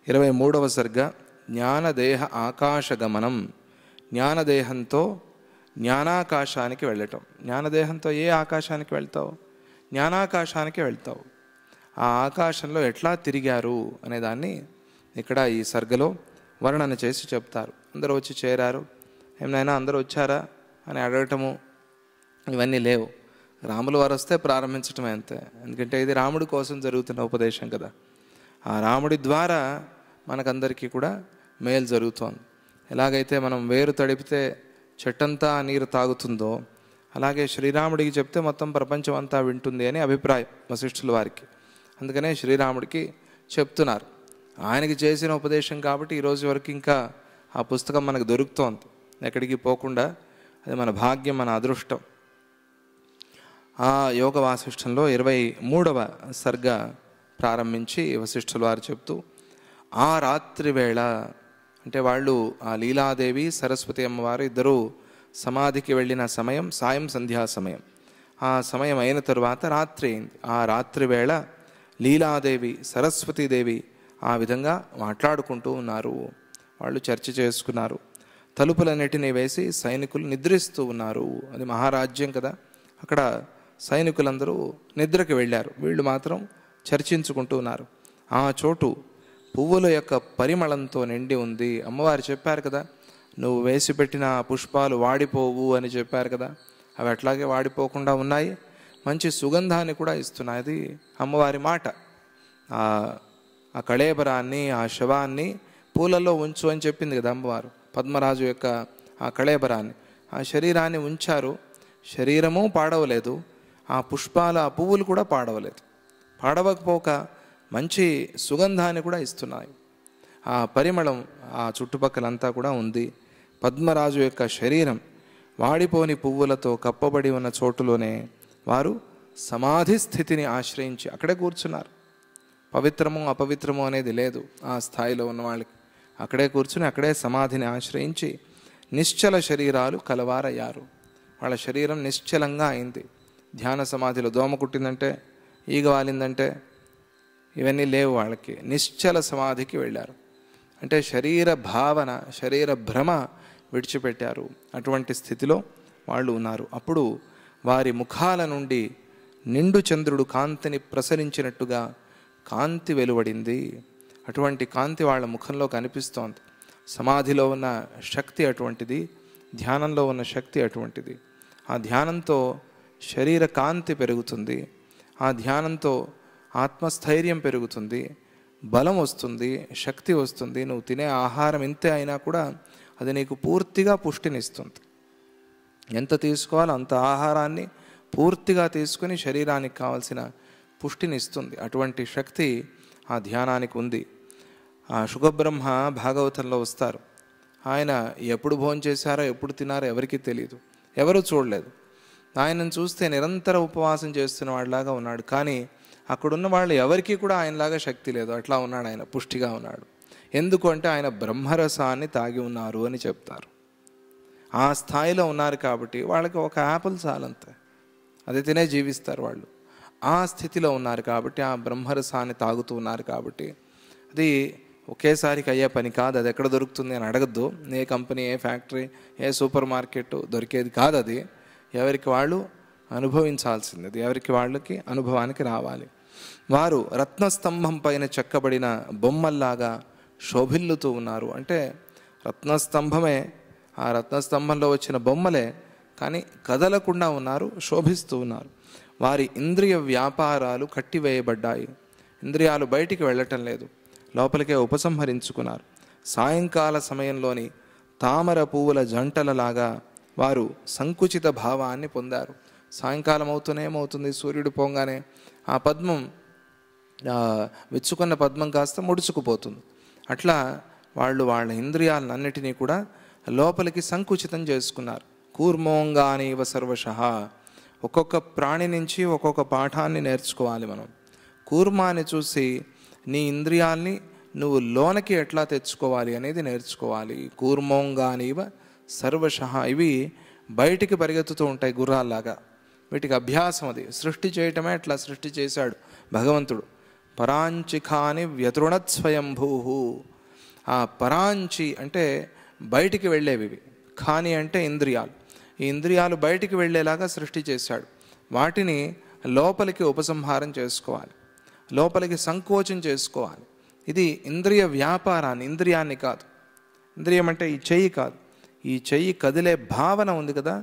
23వ సర్గ జ్ఞానదేహ ఆకాశగమనం. జ్ఞానదేహంతో జ్ఞానాకాశానికి వెళ్ళటం. జ్ఞానదేహంతో ఏ ఆకాశానికి వెళ్తావు? జ్ఞానాకాశానికి వెళ్తావు. ఆ ఆకాశంలో ఎట్లా తిరిగారు అనేదాన్ని ఇక్కడ ఈ సర్గలో వర్ణన చేసి చెప్తారు. అందరూ వచ్చి చేరారు. ఏమైనా అందరూ వచ్చారా అని అడగటము ఇవన్నీ లేవు. రాముల వారు వస్తే ప్రారంభించటమే అంతే. ఎందుకంటే ఇది రాముడి కోసం జరుగుతున్న ఉపదేశం కదా. ఆ రాముడి ద్వారా మనకందరికీ కూడా మేలు జరుగుతోంది. ఎలాగైతే మనం వేరు తడిపితే చెట్టంతా నీరు తాగుతుందో అలాగే శ్రీరాముడికి చెప్తే మొత్తం ప్రపంచం అంతా వింటుంది అని అభిప్రాయం వశిష్ఠుల వారికి. అందుకనే శ్రీరాముడికి చెప్తున్నారు. ఆయనకి చేసిన ఉపదేశం కాబట్టి ఈరోజు వరకు ఇంకా ఆ పుస్తకం మనకు దొరుకుతోంది, ఎక్కడికి పోకుండా. అది మన భాగ్యం, మన అదృష్టం. ఆ యోగ వాసిష్టంలో 23వ సర్గ ప్రారంభించి వశిష్ఠుల వారు చెప్తూ, ఆ రాత్రి వేళ అంటే వాళ్ళు ఆ లీలాదేవి సరస్వతి అమ్మవారు ఇద్దరూ సమాధికి వెళ్ళిన సమయం సాయం సంధ్యా సమయం. ఆ సమయం అయిన తరువాత రాత్రి అయింది. ఆ రాత్రి వేళ లీలాదేవి సరస్వతీదేవి ఆ విధంగా మాట్లాడుకుంటూ ఉన్నారు. వాళ్ళు చర్చ చేసుకున్నారు. తలుపులన్నిటినీ వేసి సైనికులు నిద్రిస్తూ ఉన్నారు. అది మహారాజ్యం కదా. అక్కడ సైనికులందరూ నిద్రకి వెళ్ళారు, వీళ్ళు మాత్రం చర్చించుకుంటూ ఉన్నారు. ఆ చోటు పువ్వుల యొక్క పరిమళంతో నిండి ఉంది. అమ్మవారు చెప్పారు కదా, నువ్వు వేసి పెట్టిన పుష్పాలు వాడిపోవు అని చెప్పారు కదా. అవి అట్లాగే వాడిపోకుండా ఉన్నాయి, మంచి సుగంధాన్ని కూడా ఇస్తున్నాయి. అది అమ్మవారి మాట. ఆ కళేబరాన్ని, ఆ శవాన్ని పూలలో ఉంచు అని చెప్పింది కదా అమ్మవారు. పద్మరాజు యొక్క ఆ కళేబరాన్ని, ఆ శరీరాన్ని ఉంచారు. శరీరము పాడవలేదు, ఆ పుష్పాలు, ఆ పువ్వులు కూడా పాడవలేదు. పాడవకపోక మంచి సుగంధాన్ని కూడా ఇస్తున్నాయి. ఆ పరిమళం ఆ చుట్టుపక్కలంతా కూడా ఉంది. పద్మరాజు యొక్క శరీరం వాడిపోని పువ్వులతో కప్పబడి ఉన్న చోటులోనే వారు సమాధి స్థితిని ఆశ్రయించి అక్కడే కూర్చున్నారు. పవిత్రము అపవిత్రము అనేది లేదు ఆ స్థాయిలో ఉన్న వాళ్ళకి. అక్కడే కూర్చుని అక్కడే సమాధిని ఆశ్రయించి నిశ్చల శరీరాలు కలవారయ్యారు. వాళ్ళ శరీరం నిశ్చలంగా అయింది. ధ్యాన సమాధిలో దోమ కుట్టిందంటే, ఈగ వాలిందంటే ఇవన్నీ లేవు వాళ్ళకి. నిశ్చల సమాధికి వెళ్ళారు. అంటే శరీర భావన, శరీర భ్రమ విడిచిపెట్టారు. అటువంటి స్థితిలో వాళ్ళు ఉన్నారు. అప్పుడు వారి ముఖాల నుండి నిండు చంద్రుడు కాంతిని ప్రసరించినట్టుగా కాంతి వెలువడింది. అటువంటి కాంతి వాళ్ళ ముఖంలో కనిపిస్తోంది. సమాధిలో ఉన్న శక్తి అటువంటిది, ధ్యానంలో ఉన్న శక్తి అటువంటిది. ఆ ధ్యానంతో శరీర కాంతి పెరుగుతుంది. ఆ ధ్యానంతో ఆత్మస్థైర్యం పెరుగుతుంది, బలం వస్తుంది, శక్తి వస్తుంది. నువ్వు తినే ఆహారం ఇంతే అయినా కూడా అది నీకు పూర్తిగా పుష్టినిస్తుంది. ఎంత తీసుకోవాలో అంత ఆహారాన్ని పూర్తిగా తీసుకుని శరీరానికి కావాల్సిన పుష్టినిస్తుంది. అటువంటి శక్తి ఆ ధ్యానానికి ఉంది. ఆ శుకబ్రహ్మ భాగవతంలో వస్తారు. ఆయన ఎప్పుడు భోంచేశారో ఎప్పుడు తినారో ఎవరికీ తెలియదు, ఎవరూ చూడలేదు. ఆయనను చూస్తే నిరంతర ఉపవాసం చేస్తున్న వాళ్ళలాగా ఉన్నాడు. కానీ అక్కడున్న వాళ్ళు ఎవరికీ కూడా ఆయనలాగా శక్తి లేదు. అట్లా ఉన్నాడు ఆయన, పుష్టిగా ఉన్నాడు. ఎందుకు అంటే ఆయన బ్రహ్మరసాన్ని తాగి ఉన్నారు అని చెప్తారు. ఆ స్థాయిలో ఉన్నారు కాబట్టి వాళ్ళకి ఒక యాపిల్ చాలంతే, అది తినే జీవిస్తారు వాళ్ళు. ఆ స్థితిలో ఉన్నారు కాబట్టి, ఆ బ్రహ్మరసాన్ని తాగుతూ ఉన్నారు కాబట్టి అది ఒకేసారికి అయ్యే పని కాదు. అది ఎక్కడ దొరుకుతుంది అని అడగద్దు. ఏ కంపెనీ, ఏ ఫ్యాక్టరీ, ఏ సూపర్ మార్కెట్ దొరికేది కాదు. అది ఎవరికి వాళ్ళు అనుభవించాల్సింది. అది ఎవరికి వాళ్ళకి అనుభవానికి రావాలి. వారు రత్నస్తంభం పైన చెక్కబడిన బొమ్మల్లాగా శోభిల్లుతూ ఉన్నారు. అంటే రత్నస్తంభమే, ఆ రత్నస్తంభంలో వచ్చిన బొమ్మలే, కానీ కదలకుండా ఉన్నారు, శోభిస్తూ ఉన్నారు. వారి ఇంద్రియ వ్యాపారాలు కట్టివేయబడ్డాయి. ఇంద్రియాలు బయటికి వెళ్ళటం లేదు, లోపలికే ఉపసంహరించుకున్నారు. సాయంకాల సమయంలోని తామర పువ్వుల జంటలలాగా వారు సంకుచిత భావాన్ని పొందారు. సాయంకాలం అవుతూనే ఏమవుతుంది, సూర్యుడు పోగానే ఆ పద్మం, విచ్చుకున్న పద్మం కాస్త ముడుచుకుపోతుంది. అట్లా వాళ్ళు వాళ్ళ ఇంద్రియాలన్నిటినీ కూడా లోపలికి సంకుచితం చేసుకున్నారు. కూర్మోంగానీవ సర్వశః. ఒక్కొక్క ప్రాణి నుంచి ఒక్కొక్క పాఠాన్ని నేర్చుకోవాలి మనం. కూర్మాని చూసి నీ ఇంద్రియాల్ని నువ్వు లోనకి ఎట్లా తెచ్చుకోవాలి అనేది నేర్చుకోవాలి. కూర్మోంగానీవ సర్వశః. ఇవి బయటికి పరిగెత్తుతూ ఉంటాయి గుర్రాల్లాగా. వీటికి అభ్యాసం అది. సృష్టి చేయటమే అట్లా సృష్టి చేశాడు భగవంతుడు. పరాంచిఖాని వ్యతృణత్ స్వయంభూ. ఆ పరాంచి అంటే బయటికి వెళ్ళేవి, ఖాని అంటే ఇంద్రియాలు. ఈ ఇంద్రియాలు బయటికి వెళ్ళేలాగా సృష్టి చేశాడు. వాటిని లోపలికి ఉపసంహారం చేసుకోవాలి, లోపలికి సంకోచం చేసుకోవాలి. ఇది ఇంద్రియ వ్యాపారాన్ని, ఇంద్రియాన్ని కాదు. ఇంద్రియం అంటే ఈ చెయ్యి కాదు, ఈ చెయ్యి కదిలే భావన ఉంది కదా,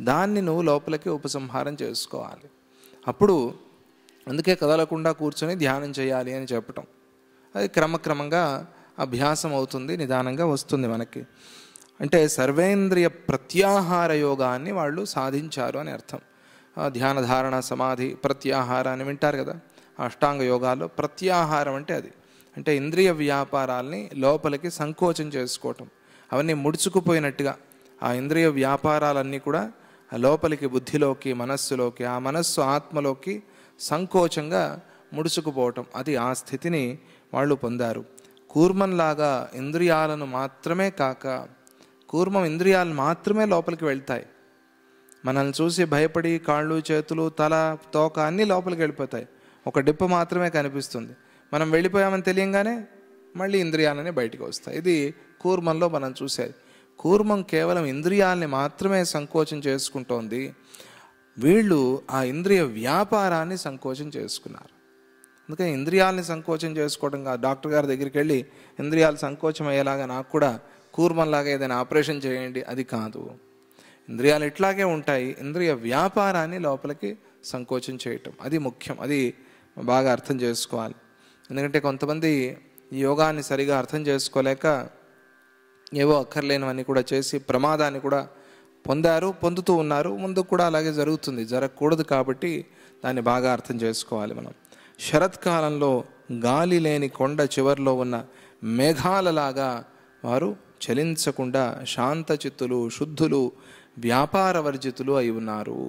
దాన్ని నువ్వు లోపలికి ఉపసంహారం చేసుకోవాలి. అప్పుడు అందుకే కదలకుండా కూర్చొని ధ్యానం చేయాలి అని చెప్పటం. అది క్రమక్రమంగా అభ్యాసం అవుతుంది, నిదానంగా వస్తుంది మనకి. అంటే సర్వేంద్రియ ప్రత్యాహార యోగాన్ని వాళ్ళు సాధించారు అని అర్థం. ధ్యాన ధారణ సమాధి ప్రత్యాహారాన్ని వింటారు కదా, అష్టాంగ యోగాల్లో ప్రత్యాహారం అంటే అది. అంటే ఇంద్రియ వ్యాపారాల్ని లోపలికి సంకోచం చేసుకోవటం, అవన్నీ ముడుచుకుపోయినట్టుగా ఆ ఇంద్రియ వ్యాపారాలన్నీ కూడా లోపలికి బుద్ధిలోకి, మనస్సులోకి, ఆ మనస్సు ఆత్మలోకి సంకోచంగా ముడుచుకుపోవటం, అది ఆ స్థితిని వాళ్ళు పొందారు. కూర్మంలాగా ఇంద్రియాలను మాత్రమే కాక, కూర్మం ఇంద్రియాలు మాత్రమే లోపలికి వెళ్తాయి. మనల్ని చూసి భయపడి కాళ్ళు, చేతులు, తల, తోక అన్నీ లోపలికి వెళ్ళిపోతాయి. ఒక డిప్ప మాత్రమే కనిపిస్తుంది. మనం వెళ్ళిపోయామని తెలియంగానే మళ్ళీ ఇంద్రియాలనే బయటికి వస్తాయి. ఇది కూర్మంలో మనం చూసేది. కూర్మం కేవలం ఇంద్రియాలని మాత్రమే సంకోచం చేసుకుంటోంది. వీళ్ళు ఆ ఇంద్రియ వ్యాపారాన్ని సంకోచం చేసుకున్నారు. అందుకని ఇంద్రియాలని సంకోచం చేసుకోవడం కాదు. డాక్టర్ గారి దగ్గరికి వెళ్ళి ఇంద్రియాలు సంకోచం అయ్యేలాగా నాకు కూడా కూర్మంలాగా ఏదైనా ఆపరేషన్ చేయండి, అది కాదు. ఇంద్రియాలు ఇట్లాగే ఉంటాయి, ఇంద్రియ వ్యాపారాన్ని లోపలికి సంకోచం చేయటం, అది ముఖ్యం. అది బాగా అర్థం చేసుకోవాలి. ఎందుకంటే కొంతమంది ఈ యోగాన్ని సరిగా అర్థం చేసుకోలేక ఏవో అక్కర్లేనివన్నీ కూడా చేసి ప్రమాదాన్ని కూడా పొందారు, పొందుతూ ఉన్నారు. ముందుకు కూడా అలాగే జరుగుతుంది. జరగకూడదు కాబట్టి దాన్ని బాగా అర్థం చేసుకోవాలి మనం. శరత్కాలంలో గాలి లేని కొండ చివరిలో ఉన్న మేఘాలలాగా వారు చలించకుండా శాంతచిత్తులు, శుద్ధులు, వ్యాపారవర్జితులు అయి ఉన్నారు.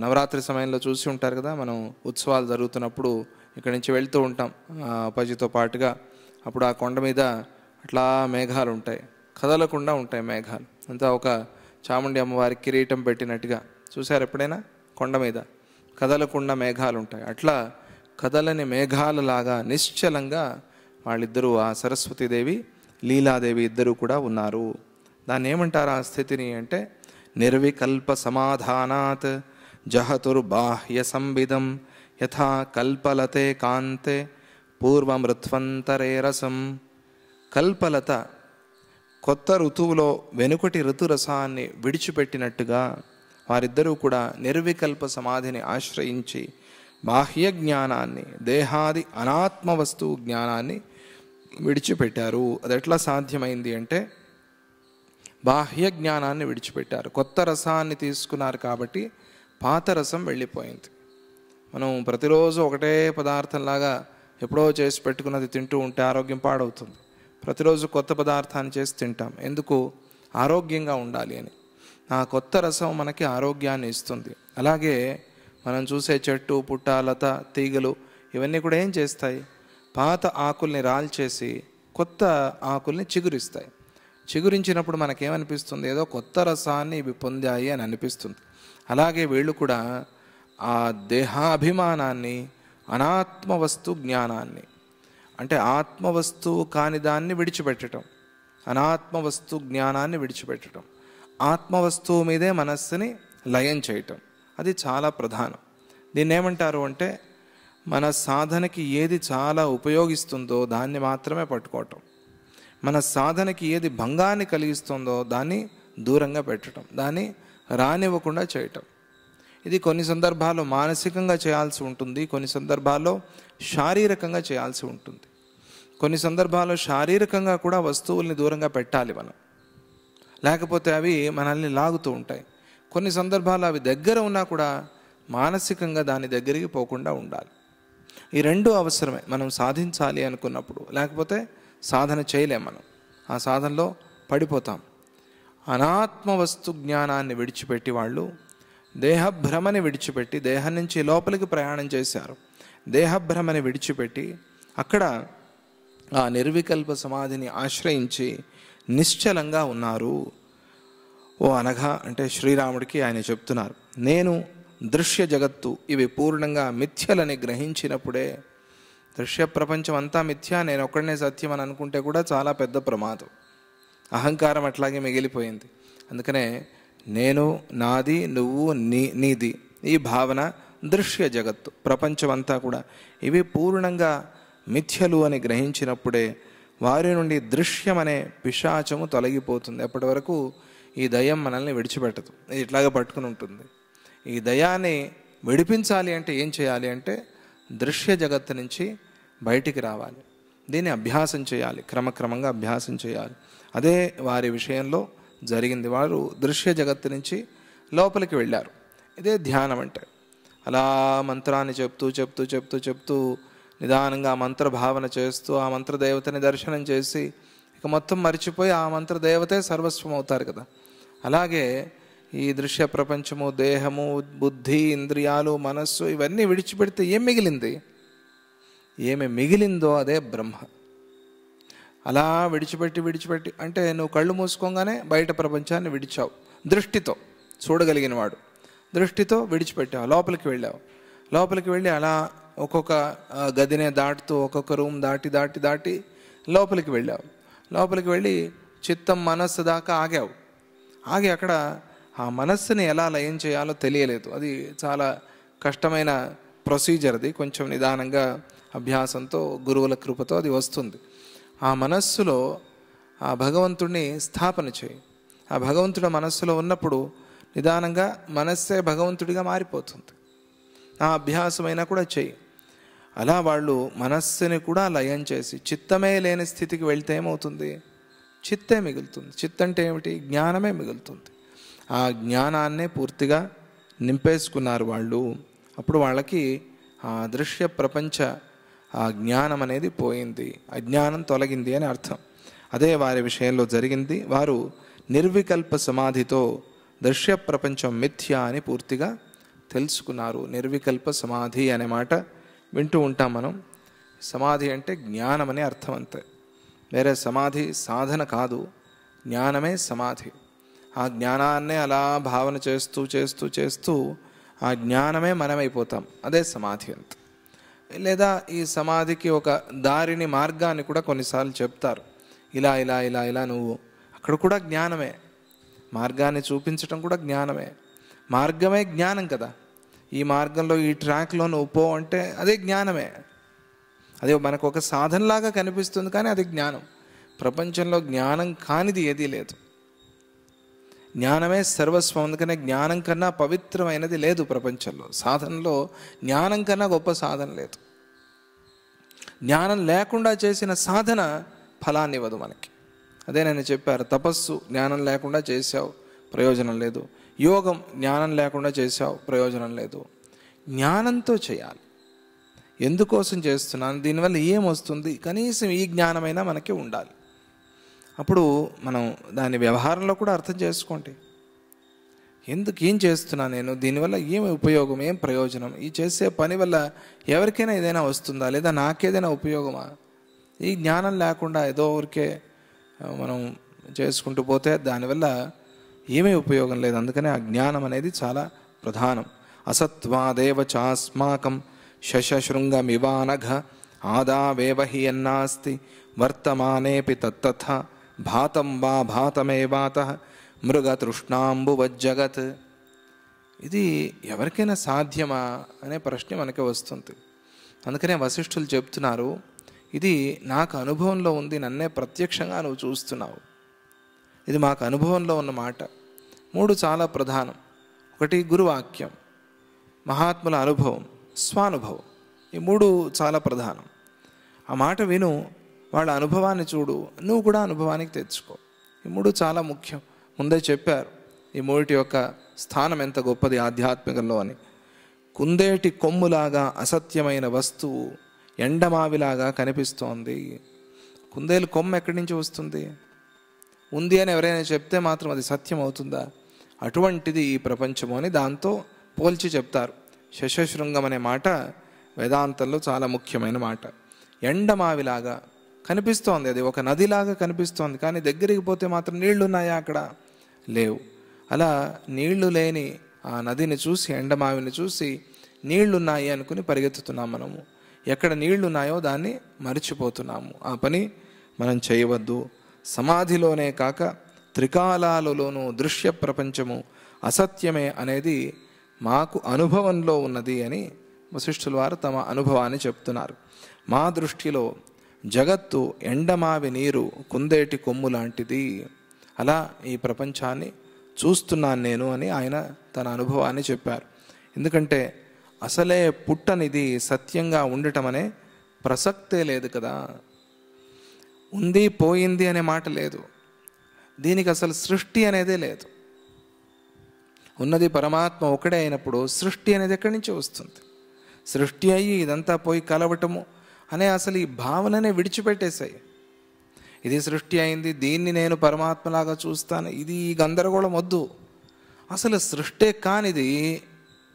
నవరాత్రి సమయంలో చూసి ఉంటారు కదా, మనం ఉత్సవాలు జరుగుతున్నప్పుడు ఇక్కడి నుంచి వెళ్తూ ఉంటాం అప్పాజీతో పాటుగా. అప్పుడు ఆ కొండ మీద అట్లా మేఘాలు ఉంటాయి, కదలకుండా ఉంటాయి మేఘాలు. అంతా ఒక చాముండి అమ్మవారి కిరీటం పెట్టినట్టుగా చూశారు ఎప్పుడైనా? కొండ మీద కదలకుండా మేఘాలు ఉంటాయి. అట్లా కదలని మేఘాలలాగా నిశ్చలంగా వాళ్ళిద్దరూ, ఆ సరస్వతీదేవి, లీలాదేవి ఇద్దరు కూడా ఉన్నారు. దాన్ని ఏమంటారు ఆ స్థితిని అంటే, నిర్వికల్ప సమాధానాత్ జహతుర్బాహ్య సంవిదం యథా కల్పలతే కాంతే పూర్వమృత్వంతరే రసం. కల్పలత కొత్త ఋతువులో వెనుకటి ఋతురసాన్ని విడిచిపెట్టినట్టుగా వారిద్దరూ కూడా నిర్వికల్ప సమాధిని ఆశ్రయించి బాహ్య జ్ఞానాన్ని, దేహాది అనాత్మ వస్తువు జ్ఞానాన్ని విడిచిపెట్టారు. అది ఎట్లా సాధ్యమైంది అంటే, బాహ్య జ్ఞానాన్ని విడిచిపెట్టారు. కొత్త రసాన్ని తీసుకున్నారు కాబట్టి పాత రసం వెళ్ళిపోయింది. మనం ప్రతిరోజు ఒకటే పదార్థంలాగా ఎప్పుడో చేసి పెట్టుకున్నది తింటూ ఉంటే ఆరోగ్యం పాడవుతుంది. ప్రతిరోజు కొత్త పదార్థాన్ని చేసి తింటాం. ఎందుకు? ఆరోగ్యంగా ఉండాలి అని. ఆ కొత్త రసం మనకి ఆరోగ్యాన్ని ఇస్తుంది. అలాగే మనం చూసే చెట్టు, పుట్ట, లత, తీగలు ఇవన్నీ కూడా ఏం చేస్తాయి? పాత ఆకుల్ని రాల్చేసి కొత్త ఆకుల్ని చిగురిస్తాయి. చిగురించినప్పుడు మనకేమనిపిస్తుంది? ఏదో కొత్త రసాన్ని ఇవి పొందాయి అని అనిపిస్తుంది. అలాగే వీళ్ళు కూడా ఆ దేహాభిమానాన్ని, అనాత్మవస్తు జ్ఞానాన్ని, అంటే ఆత్మవస్తువు కాని దాన్ని విడిచిపెట్టడం, అనాత్మవస్తు జ్ఞానాన్ని విడిచిపెట్టడం, ఆత్మవస్తువు మీదే మనస్సుని లయం చేయటం, అది చాలా ప్రధానం. దీన్ని ఏమంటారు అంటే మన సాధనకి ఏది చాలా ఉపయోగిస్తుందో దాన్ని మాత్రమే పట్టుకోవటం, మన సాధనకి ఏది భంగాన్ని కలిగిస్తుందో దాన్ని దూరంగా పెట్టడం, దాన్ని రానివ్వకుండా చేయటం. ఇది కొన్ని సందర్భాల్లో మానసికంగా చేయాల్సి ఉంటుంది, కొన్ని సందర్భాల్లో శారీరకంగా చేయాల్సి ఉంటుంది. కొన్ని సందర్భాల్లో శారీరకంగా కూడా వస్తువుల్ని దూరంగా పెట్టాలి మనం, లేకపోతే అవి మనల్ని లాగుతూ ఉంటాయి. కొన్ని సందర్భాల్లో అవి దగ్గర ఉన్నా కూడా మానసికంగా దాని దగ్గరికి పోకుండా ఉండాలి. ఈ రెండు అవసరమే మనం సాధించాలి అనుకున్నప్పుడు, లేకపోతే సాధన చేయలేం. మనం ఆ సాధనలో పడిపోతాం. అనాత్మ వస్తు జ్ఞానాన్ని విడిచిపెట్టి వాళ్ళు దేహభ్రమని విడిచిపెట్టి, దేహం నుంచి లోపలికి ప్రయాణం చేశారు. దేహభ్రమని విడిచిపెట్టి అక్కడ ఆ నిర్వికల్ప సమాధిని ఆశ్రయించి నిశ్చలంగా ఉన్నారు. ఓ అనగా అంటే శ్రీరాముడికి ఆయన చెప్తున్నారు, నేను దృశ్య జగత్తు ఇవి పూర్ణంగా మిథ్యలని గ్రహించినప్పుడే, దృశ్య ప్రపంచం అంతా మిథ్య, నేను ఒక్కడనే సత్యం అని అనుకుంటే కూడా చాలా పెద్ద ప్రమాదం. అహంకారం అట్లాగే మిగిలిపోయింది. అందుకనే నేను, నాది, నువ్వు, నీది, ఈ భావన దృశ్య జగత్తు ప్రపంచం అంతా కూడా ఇవి పూర్ణంగా మిథ్యలు అని గ్రహించినప్పుడే వారి నుండి దృశ్యం అనే పిశాచము తొలగిపోతుంది. అప్పటి వరకు ఈ దయ్యం మనల్ని విడిచిపెట్టదు, ఇది ఇట్లాగా పట్టుకుని ఉంటుంది. ఈ దయాన్ని విడిపించాలి అంటే ఏం చేయాలి అంటే దృశ్య జగత్తు నుంచి బయటికి రావాలి. దీన్ని అభ్యాసం చేయాలి, క్రమక్రమంగా అభ్యాసం చేయాలి. అదే వారి విషయంలో జరిగింది. వారు దృశ్య జగత్తు నుంచి లోపలికి వెళ్ళారు. ఇదే ధ్యానం అంటే. అలా మంత్రాన్ని చెప్తూ చెప్తూ చెప్తూ చెప్తూ నిదానంగా మంత్రభావన చేస్తూ ఆ మంత్రదేవతని దర్శనం చేసి ఇక మొత్తం మర్చిపోయి ఆ మంత్రదేవతే సర్వస్వం అవుతారు కదా. అలాగే ఈ దృశ్య ప్రపంచము, దేహము, బుద్ధి, ఇంద్రియాలు, మనస్సు ఇవన్నీ విడిచిపెడితే ఏం మిగిలింది? ఏమి మిగిలిందో అదే బ్రహ్మ. అలా విడిచిపెట్టి అంటే నువ్వు కళ్ళు మూసుకోగానే బయట ప్రపంచాన్ని విడిచావు, దృష్టితో చూడగలిగిన వాడు దృష్టితో విడిచిపెట్టావు, లోపలికి వెళ్ళావు. లోపలికి వెళ్ళి అలా ఒక్కొక్క గదినే దాటుతూ ఒక్కొక్క రూమ్ దాటి లోపలికి వెళ్ళావు. లోపలికి వెళ్ళి చిత్తం మనస్సు దాకా ఆగావు. ఆగి అక్కడ ఆ మనస్సుని ఎలా లయం చేయాలో తెలియలేదు. అది చాలా కష్టమైన ప్రొసీజర్. అది కొంచెం నిదానంగా అభ్యాసంతో, గురువుల కృపతో అది వస్తుంది. ఆ మనస్సులో ఆ భగవంతుడిని స్థాపన చేయి. ఆ భగవంతుడి మనస్సులో ఉన్నప్పుడు నిదానంగా మనస్సే భగవంతుడిగా మారిపోతుంది. ఆ అభ్యాసమైనా కూడా చెయ్యి. అలా వాళ్ళు మనస్సుని కూడా లయం చేసి చిత్తమే లేని స్థితికి వెళ్తే ఏమవుతుంది? చిత్తే మిగులుతుంది. చిత్తం అంటే ఏమిటి? జ్ఞానమే మిగులుతుంది. ఆ జ్ఞానాన్నే పూర్తిగా నింపేసుకున్నారు వాళ్ళు. అప్పుడు వాళ్ళకి ఆ దృశ్య ప్రపంచ ఆ జ్ఞానం అనేది పోయింది, అజ్ఞానం తొలగింది అని అర్థం. అదే వారి విషయంలో జరిగింది. వారు నిర్వికల్ప సమాధితో దృశ్య ప్రపంచం మిథ్య అని పూర్తిగా తెలుసుకున్నారు. నిర్వికల్ప సమాధి అనే మాట వింటూ ఉంటాం మనం. సమాధి అంటే జ్ఞానం అనే అర్థం అంతే, వేరే సమాధి సాధన కాదు, జ్ఞానమే సమాధి. ఆ జ్ఞానాన్నే అలా భావన చేస్తూ చేస్తూ చేస్తూ ఆ జ్ఞానమే మనమైపోతాం, అదే సమాధి అంత. లేదా ఈ సమాధికి ఒక దారిని, మార్గాన్ని కూడా కొన్నిసార్లు చెప్తారు. ఇలా ఇలా ఇలా ఇలా నువ్వు, అక్కడ కూడా జ్ఞానమే. మార్గాన్ని చూపించటం కూడా జ్ఞానమే. మార్గమే జ్ఞానం కదా. ఈ మార్గంలో ఈ ట్రాక్లో నువ్వు పో అంటే అదే జ్ఞానమే. అదే మనకు ఒక సాధనలాగా కనిపిస్తుంది, కానీ అది జ్ఞానం. ప్రపంచంలో జ్ఞానం కానిది ఏదీ లేదు. జ్ఞానమే సర్వస్వం. అందుకనే జ్ఞానం కన్నా పవిత్రమైనది లేదు ప్రపంచంలో. సాధనలో జ్ఞానం కన్నా గొప్ప సాధన లేదు. జ్ఞానం లేకుండా చేసిన సాధన ఫలాన్ని ఇవ్వదు మనకి. అదే నేను చెప్పారు, తపస్సు జ్ఞానం లేకుండా చేసావు, ప్రయోజనం లేదు. యోగం జ్ఞానం లేకుండా చేసావు, ప్రయోజనం లేదు. జ్ఞానంతో చేయాలి. ఎందుకోసం చేస్తున్నాను, దీనివల్ల ఏమొస్తుంది, కనీసం ఈ జ్ఞానమైనా మనకి ఉండాలి. అప్పుడు మనం దాని వ్యవహారంలో కూడా అర్థం చేసుకోండి. ఏం చేస్తున్నాను నేను, దీనివల్ల ఏమి ఉపయోగం, ఏం ప్రయోజనం, ఈ చేసే పని వల్ల ఎవరికైనా ఏదైనా వస్తుందా, లేదా నాకేదైనా ఉపయోగమా? ఈ జ్ఞానం లేకుండా ఏదో ఊరికే మనం చేసుకుంటూ పోతే దానివల్ల ఏమీ ఉపయోగం లేదు. అందుకనే ఆ జ్ఞానం అనేది చాలా ప్రధానం. అసత్వాదేవ చాస్మాకం శశశృంగమివానఘ ఆదావేవ హి అన్నాస్తి వర్తమానేపి తత్తథ భాతం వా భాతమేవాత మృగతృష్ణాంబువజ్జగత్. ఇది ఎవరికైనా సాధ్యమా అనే ప్రశ్న మనకి వస్తుంది. అందుకనే వశిష్ఠులు చెప్తున్నారు, ఇది నాకు అనుభవంలో ఉంది, నన్నే ప్రత్యక్షంగా నువ్వు చూస్తున్నావు, ఇది మాకు అనుభవంలో ఉన్న మాట. 3 చాలా ప్రధానం. ఒకటి గురువాక్యం, మహాత్ముల అనుభవం, స్వానుభవం. ఈ 3 చాలా ప్రధానం. ఆ మాట విను, వాళ్ళ అనుభవాన్ని చూడు, నువ్వు కూడా అనుభవానికి తెచ్చుకో. ఈ 3 చాలా ముఖ్యం. ముందే చెప్పారు ఈ 3 యొక్క స్థానం ఎంత గొప్పది ఆధ్యాత్మికంలో అని. కుందేటి కొమ్ములాగా అసత్యమైన వస్తువు ఎండమావిలాగా కనిపిస్తోంది. కుందేలు కొమ్ము ఎక్కడి నుంచి వస్తుంది? ఉంది అని ఎవరైనా చెప్తే మాత్రం అది సత్యం అవుతుందా? అటువంటిది ఈ ప్రపంచము అని దాంతో పోల్చి చెప్తారు. శశశృంగం అనే మాట వేదాంతంలో చాలా ముఖ్యమైన మాట. ఎండమావిలాగా కనిపిస్తోంది, అది ఒక నదిలాగా కనిపిస్తోంది, కానీ దగ్గరికి పోతే మాత్రం నీళ్లు ఉన్నాయా? అక్కడ లేవు. అలా నీళ్లు లేని ఆ నదిని చూసి, ఎండమావిని చూసి నీళ్లున్నాయి అనుకుని పరిగెత్తుతున్నాం మనము. ఎక్కడ నీళ్లున్నాయో దాన్ని మరిచిపోతున్నాము. ఆ పని మనం చేయవద్దు. సమాధిలోనే కాక త్రికాలాలలోనూ దృశ్య ప్రపంచము అసత్యమే అనేది మాకు అనుభవంలో ఉన్నది అని వశిష్ఠుల వారు తమ అనుభవాన్ని చెప్తున్నారు. మా దృష్టిలో జగత్తు ఎండమావి నీరు కుందేటి కొమ్ము లాంటిది, అలా ఈ ప్రపంచాన్ని చూస్తున్నాను నేను అని ఆయన తన అనుభవాన్ని చెప్పారు. ఎందుకంటే అసలే పుట్టనిది సత్యంగా ఉండటం అనే ప్రసక్తే లేదు కదా. ఉంది పోయింది అనే మాట లేదు. దీనికి అసలు సృష్టి అనేదే లేదు. ఉన్నది పరమాత్మ ఒకడే అయినప్పుడు సృష్టి అనేది ఎక్కడి నుంచి వస్తుంది? సృష్టి అయ్యి ఇదంతా పోయి కలవటము అనే అసలు ఈ భావననే విడిచిపెట్టేశాయి. ఇది సృష్టి అయింది, దీన్ని నేను పరమాత్మలాగా చూస్తాను, ఇది ఈ గందరగోళం వద్దు. అసలు సృష్టే కానిది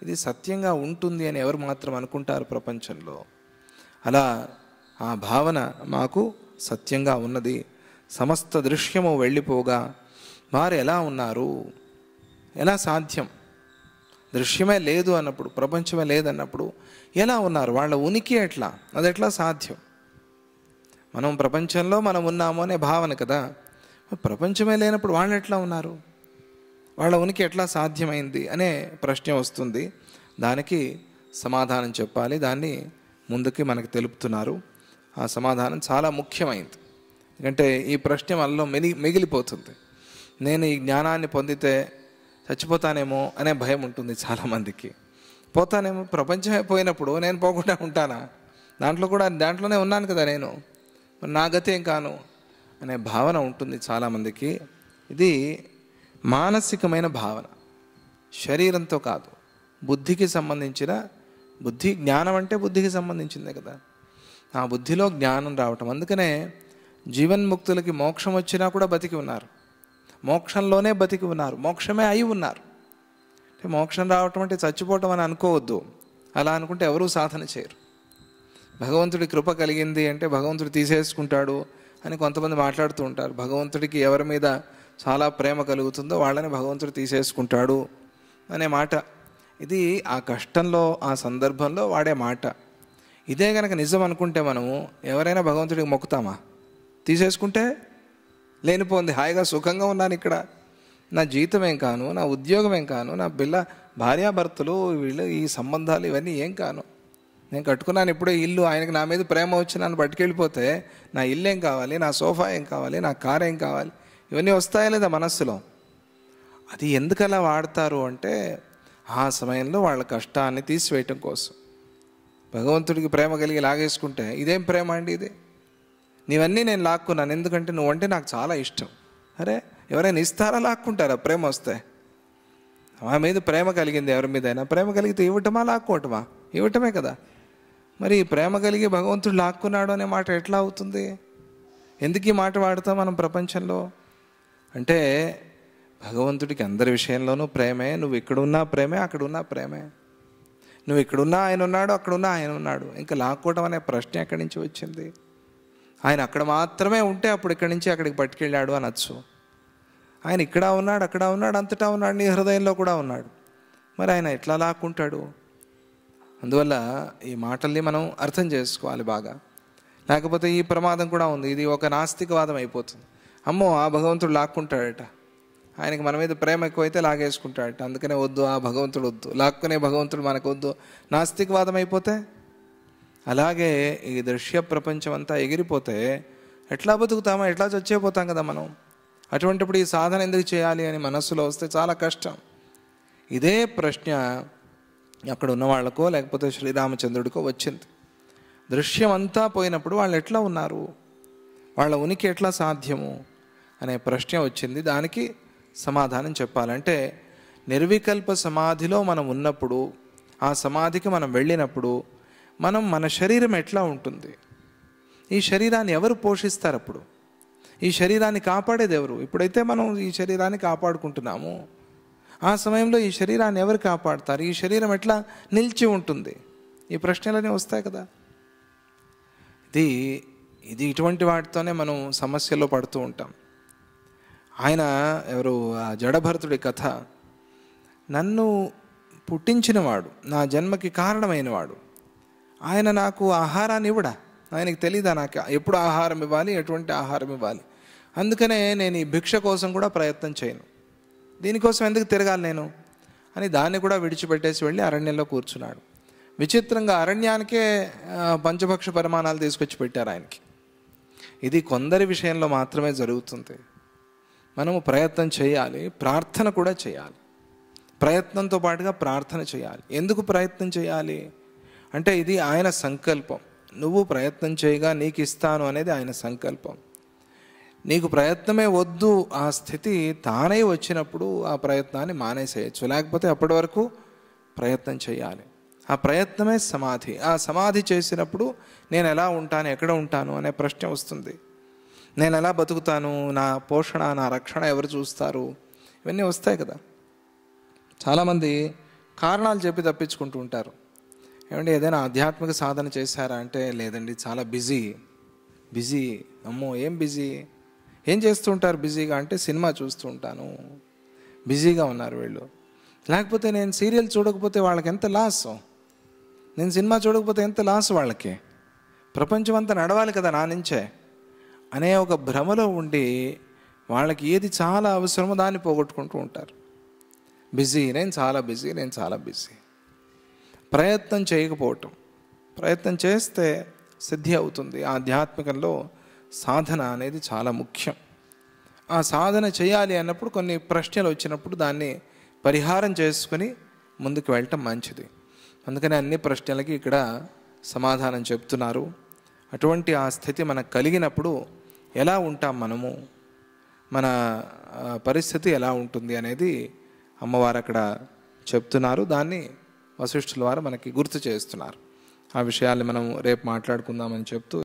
ఇది సత్యంగా ఉంటుంది అని ఎవరు మాత్రం అనుకుంటారు ప్రపంచంలో? అలా ఆ భావన మాకు సత్యంగా ఉన్నది. సమస్త దృశ్యము వెళ్ళిపోగా వారు ఎలా ఉన్నారు? ఎలా సాధ్యం? దృశ్యమే లేదు అన్నప్పుడు, ప్రపంచమే లేదన్నప్పుడు ఎలా ఉన్నారు? వాళ్ళ ఉనికి ఎట్లా? అది ఎట్లా సాధ్యం? మనం ప్రపంచంలో మనం ఉన్నాము అనే భావన కదా. ప్రపంచమే లేనప్పుడు వాళ్ళు ఎట్లా ఉన్నారు? వాళ్ళ ఉనికి ఎట్లా సాధ్యమైంది అనే ప్రశ్న వస్తుంది. దానికి సమాధానం చెప్పాలి. దాన్ని ముందుకి మనకు తెలుపుతున్నారు. ఆ సమాధానం చాలా ముఖ్యమైంది. ఎందుకంటే ఈ ప్రశ్న మనలో మిగిలిపోతుంది. నేను ఈ జ్ఞానాన్ని పొందితే చచ్చిపోతానేమో అనే భయం ఉంటుంది చాలామందికి. పోతానేమో, ప్రపంచమే పోయినప్పుడు నేను పోకుండా ఉంటానా? దాంట్లోనే ఉన్నాను కదా నేను, నా గతి ఏం కాను అనే భావన ఉంటుంది చాలామందికి. ఇది మానసికమైన భావన, శరీరంతో కాదు. బుద్ధికి సంబంధించిన బుద్ధి, జ్ఞానం అంటే బుద్ధికి సంబంధించిందే కదా. ఆ బుద్ధిలో జ్ఞానం రావటం. అందుకనే జీవన్ముక్తులకి మోక్షం వచ్చినా కూడా బతికి ఉన్నారు, మోక్షంలోనే బతికి ఉన్నారు, మోక్షమే అయి ఉన్నారు. అంటే మోక్షం రావటం అంటే చచ్చిపోవటం అని అనుకోవద్దు. అలా అనుకుంటే ఎవరూ సాధన చేయరు. భగవంతుడి కృప కలిగింది అంటే భగవంతుడు తీసేసుకుంటాడు అని కొంతమంది మాట్లాడుతూ ఉంటారు. భగవంతుడికి ఎవరి మీద చాలా ప్రేమ కలుగుతుందో వాళ్ళని భగవంతుడు తీసేసుకుంటాడు అనే మాట. ఇది ఆ కష్టంలో, ఆ సందర్భంలో వాడే మాట. ఇదే కనుక నిజం అనుకుంటే మనము ఎవరైనా భగవంతుడికి మొక్కుతామా? తీసేసుకుంటే లేనిపోంది, హాయిగా సుఖంగా ఉన్నాను ఇక్కడ, నా జీతం ఏం కాను, నా ఉద్యోగం ఏం కాను, నా భార్యాభర్తలు వీళ్ళు ఈ సంబంధాలు ఇవన్నీ ఏం కాను, నేను కట్టుకున్నాను ఇప్పుడే ఇల్లు, ఆయనకి నా మీద ప్రేమ వచ్చి నన్ను పట్టుకెళ్ళిపోతే నా ఇల్లు ఏం కావాలి, నా సోఫా ఏం కావాలి, నా కార్ ఏం కావాలి, ఇవన్నీ వస్తాయా లేదా మనస్సులో? అది ఎందుకలా వాడతారు అంటే ఆ సమయంలో వాళ్ళ కష్టాన్ని తీసివేయటం కోసం. భగవంతుడికి ప్రేమ కలిగి లాగేసుకుంటే ఇదేం ప్రేమ అండి? ఇది నీవన్నీ నేను లాక్కున్నాను ఎందుకంటే నువ్వంటే నాకు చాలా ఇష్టం. అరే, ఎవరైనా ఇస్తారా? లాక్కుంటారా ప్రేమ వస్తే? ఆ మీద ప్రేమ కలిగింది ఎవరి మీదైనా, ప్రేమ కలిగితే ఇవ్వటమా లాక్కోవటమా? ఇవ్వటమే కదా. మరి ప్రేమ కలిగి భగవంతుడు లాక్కున్నాడు అనే మాట ఎట్లా అవుతుంది? ఎందుకు ఈ మాట వాడతాం మనం ప్రపంచంలో? అంటే భగవంతుడికి అందరి విషయంలోనూ ప్రేమే. నువ్వు ఇక్కడున్నా ప్రేమే, అక్కడున్నా ప్రేమే. నువ్వు ఇక్కడున్నా ఆయన ఉన్నాడు, అక్కడున్నా ఆయన ఉన్నాడు. ఇంకా లాక్కోవడం అనే ప్రశ్న ఎక్కడి నుంచి వచ్చింది? ఆయన అక్కడ మాత్రమే ఉంటే అప్పుడు ఇక్కడి నుంచి అక్కడికి పట్టుకెళ్ళాడు అనొచ్చు. ఆయన ఇక్కడ ఉన్నాడు, అక్కడ ఉన్నాడు, అంతటా ఉన్నాడు, నీ హృదయంలో కూడా ఉన్నాడు. మరి ఆయన ఎట్లా లాక్కుంటాడు? అందువల్ల ఈ మాటల్ని మనం అర్థం చేసుకోవాలి బాగా. లేకపోతే ఈ ప్రమాదం కూడా ఉంది. ఇది ఒక నాస్తికవాదం అయిపోతుంది. అమ్మో, ఆ భగవంతుడు లాక్కుంటాడట, ఆయనకి మన మీద ప్రేమ ఎక్కువైతే లాగేసుకుంటాడట, అందుకనే వద్దు, ఆ భగవంతుడు వద్దు, లాక్కునే భగవంతుడు మనకు వద్దు, నాస్తికవాదం అయిపోతే అలాగే ఈ దృశ్య ప్రపంచం అంతా ఎగిరిపోతే ఎట్లా బతుకుతామో, ఎట్లా చచ్చిపోతాం కదా మనం. అటువంటిప్పుడు ఈ సాధన ఎందుకు చేయాలి అని మనస్సులో వస్తే చాలా కష్టం. ఇదే ప్రశ్న అక్కడ ఉన్న వాళ్ళకో లేకపోతే శ్రీరామచంద్రుడికో వచ్చింది. దృశ్యం అంతా పోయినప్పుడు వాళ్ళు ఎట్లా ఉన్నారు, వాళ్ళ ఉనికి ఎట్లా సాధ్యము అనే ప్రశ్న వచ్చింది. దానికి సమాధానం చెప్పాలంటే నిర్వికల్ప సమాధిలో మనం ఉన్నప్పుడు, ఆ సమాధికి మనం వెళ్ళినప్పుడు మన శరీరం ఎట్లా ఉంటుంది, ఈ శరీరాన్ని ఎవరు పోషిస్తారు, అప్పుడు ఈ శరీరాన్ని కాపాడేది ఎవరు? ఇప్పుడైతే మనం ఈ శరీరాన్ని కాపాడుకుంటున్నాము, ఆ సమయంలో ఈ శరీరాన్ని ఎవరు కాపాడుతారు, ఈ శరీరం ఎట్లా నిలిచి ఉంటుంది, ఈ ప్రశ్నలన్నీ వస్తాయి కదా. ఇది ఇటువంటి వాటితోనే మనం సమస్యల్లో పడుతూ ఉంటాం. ఆయన ఎవరు, ఆ జడభరతుడి కథ, నన్ను పుట్టించినవాడు, నా జన్మకి కారణమైనవాడు, ఆయన నాకు ఆహారాన్ని ఇవ్వడా, ఆయనకి తెలీదా నాకు ఎప్పుడు ఆహారం ఇవ్వాలి, ఎటువంటి ఆహారం ఇవ్వాలి. అందుకనే నేను ఈ భిక్ష కోసం కూడా ప్రయత్నం చేయను, దీనికోసం ఎందుకు తిరగాలి నేను అని దాన్ని కూడా విడిచిపెట్టేసి వెళ్ళి అరణ్యంలో కూర్చున్నాడు. విచిత్రంగా అరణ్యానికే పంచభక్ష పరిమాణాలు తీసుకొచ్చి పెట్టారు ఆయనకి. ఇది కొందరి విషయంలో మాత్రమే జరుగుతుంది. మనము ప్రయత్నం చేయాలి, ప్రార్థన కూడా చేయాలి. ప్రయత్నంతో పాటుగా ప్రార్థన చేయాలి. ఎందుకు ప్రయత్నం చేయాలి అంటే ఇది ఆయన సంకల్పం. నువ్వు ప్రయత్నం చేయగా నీకు ఇస్తాను అనేది ఆయన సంకల్పం. నీకు ప్రయత్నమే వద్దు, ఆ స్థితి తానే వచ్చినప్పుడు ఆ ప్రయత్నాన్ని మానేసేయచ్చు. లేకపోతే అప్పటి వరకు ప్రయత్నం చేయాలి. ఆ ప్రయత్నమే సమాధి. ఆ సమాధి చేసినప్పుడు నేను ఎలా ఉంటాను, ఎక్కడ ఉంటాను అనే ప్రశ్న వస్తుంది. నేను ఎలా బతుకుతాను, నా పోషణ, నా రక్షణ ఎవరు చూస్తారు, ఇవన్నీ వస్తాయి కదా. చాలామంది కారణాలు చెప్పి తప్పించుకుంటూ ఉంటారు. ఏమంటే ఏదైనా ఆధ్యాత్మిక సాధన చేశారా అంటే లేదండి, చాలా బిజీ. అమ్మో ఏం బిజీ, ఏం చేస్తూ ఉంటారు బిజీగా అంటే సినిమా చూస్తూ ఉంటాను, బిజీగా ఉన్నారు వీళ్ళు. లేకపోతే నేను సీరియల్ చూడకపోతే వాళ్ళకి ఎంత లాస్, నేను సినిమా చూడకపోతే ఎంత లాస్ వాళ్ళకి, ప్రపంచం అంతా నడవాలి కదా నా నుంచే అనే ఒక భ్రమలో ఉండి వాళ్ళకి ఏది చాలా అవసరమో దాన్ని పోగొట్టుకుంటూ ఉంటారు. నేను చాలా బిజీ. ప్రయత్నం చేయకపోవటం, ప్రయత్నం చేస్తే సిద్ధి అవుతుంది. ఆధ్యాత్మికంలో సాధన అనేది చాలా ముఖ్యం. ఆ సాధన చేయాలి అన్నప్పుడు కొన్ని ప్రశ్నలు వచ్చినప్పుడు దాన్ని పరిహారం చేసుకుని ముందుకు వెళ్ళటం మంచిది. అందుకని అన్ని ప్రశ్నలకి ఇక్కడ సమాధానం చెప్తున్నారు. అటువంటి ఆ స్థితి మనకు కలిగినప్పుడు ఎలా ఉంటాం మనము, మన పరిస్థితి ఎలా ఉంటుంది అనేది అమ్మవారు అక్కడ చెప్తున్నారు. దాన్ని వశిష్ఠుల వారు మనకి గుర్తు చేస్తున్నారు. ఆ విషయాల్ని మనం రేపు మాట్లాడుకుందామని చెప్తూ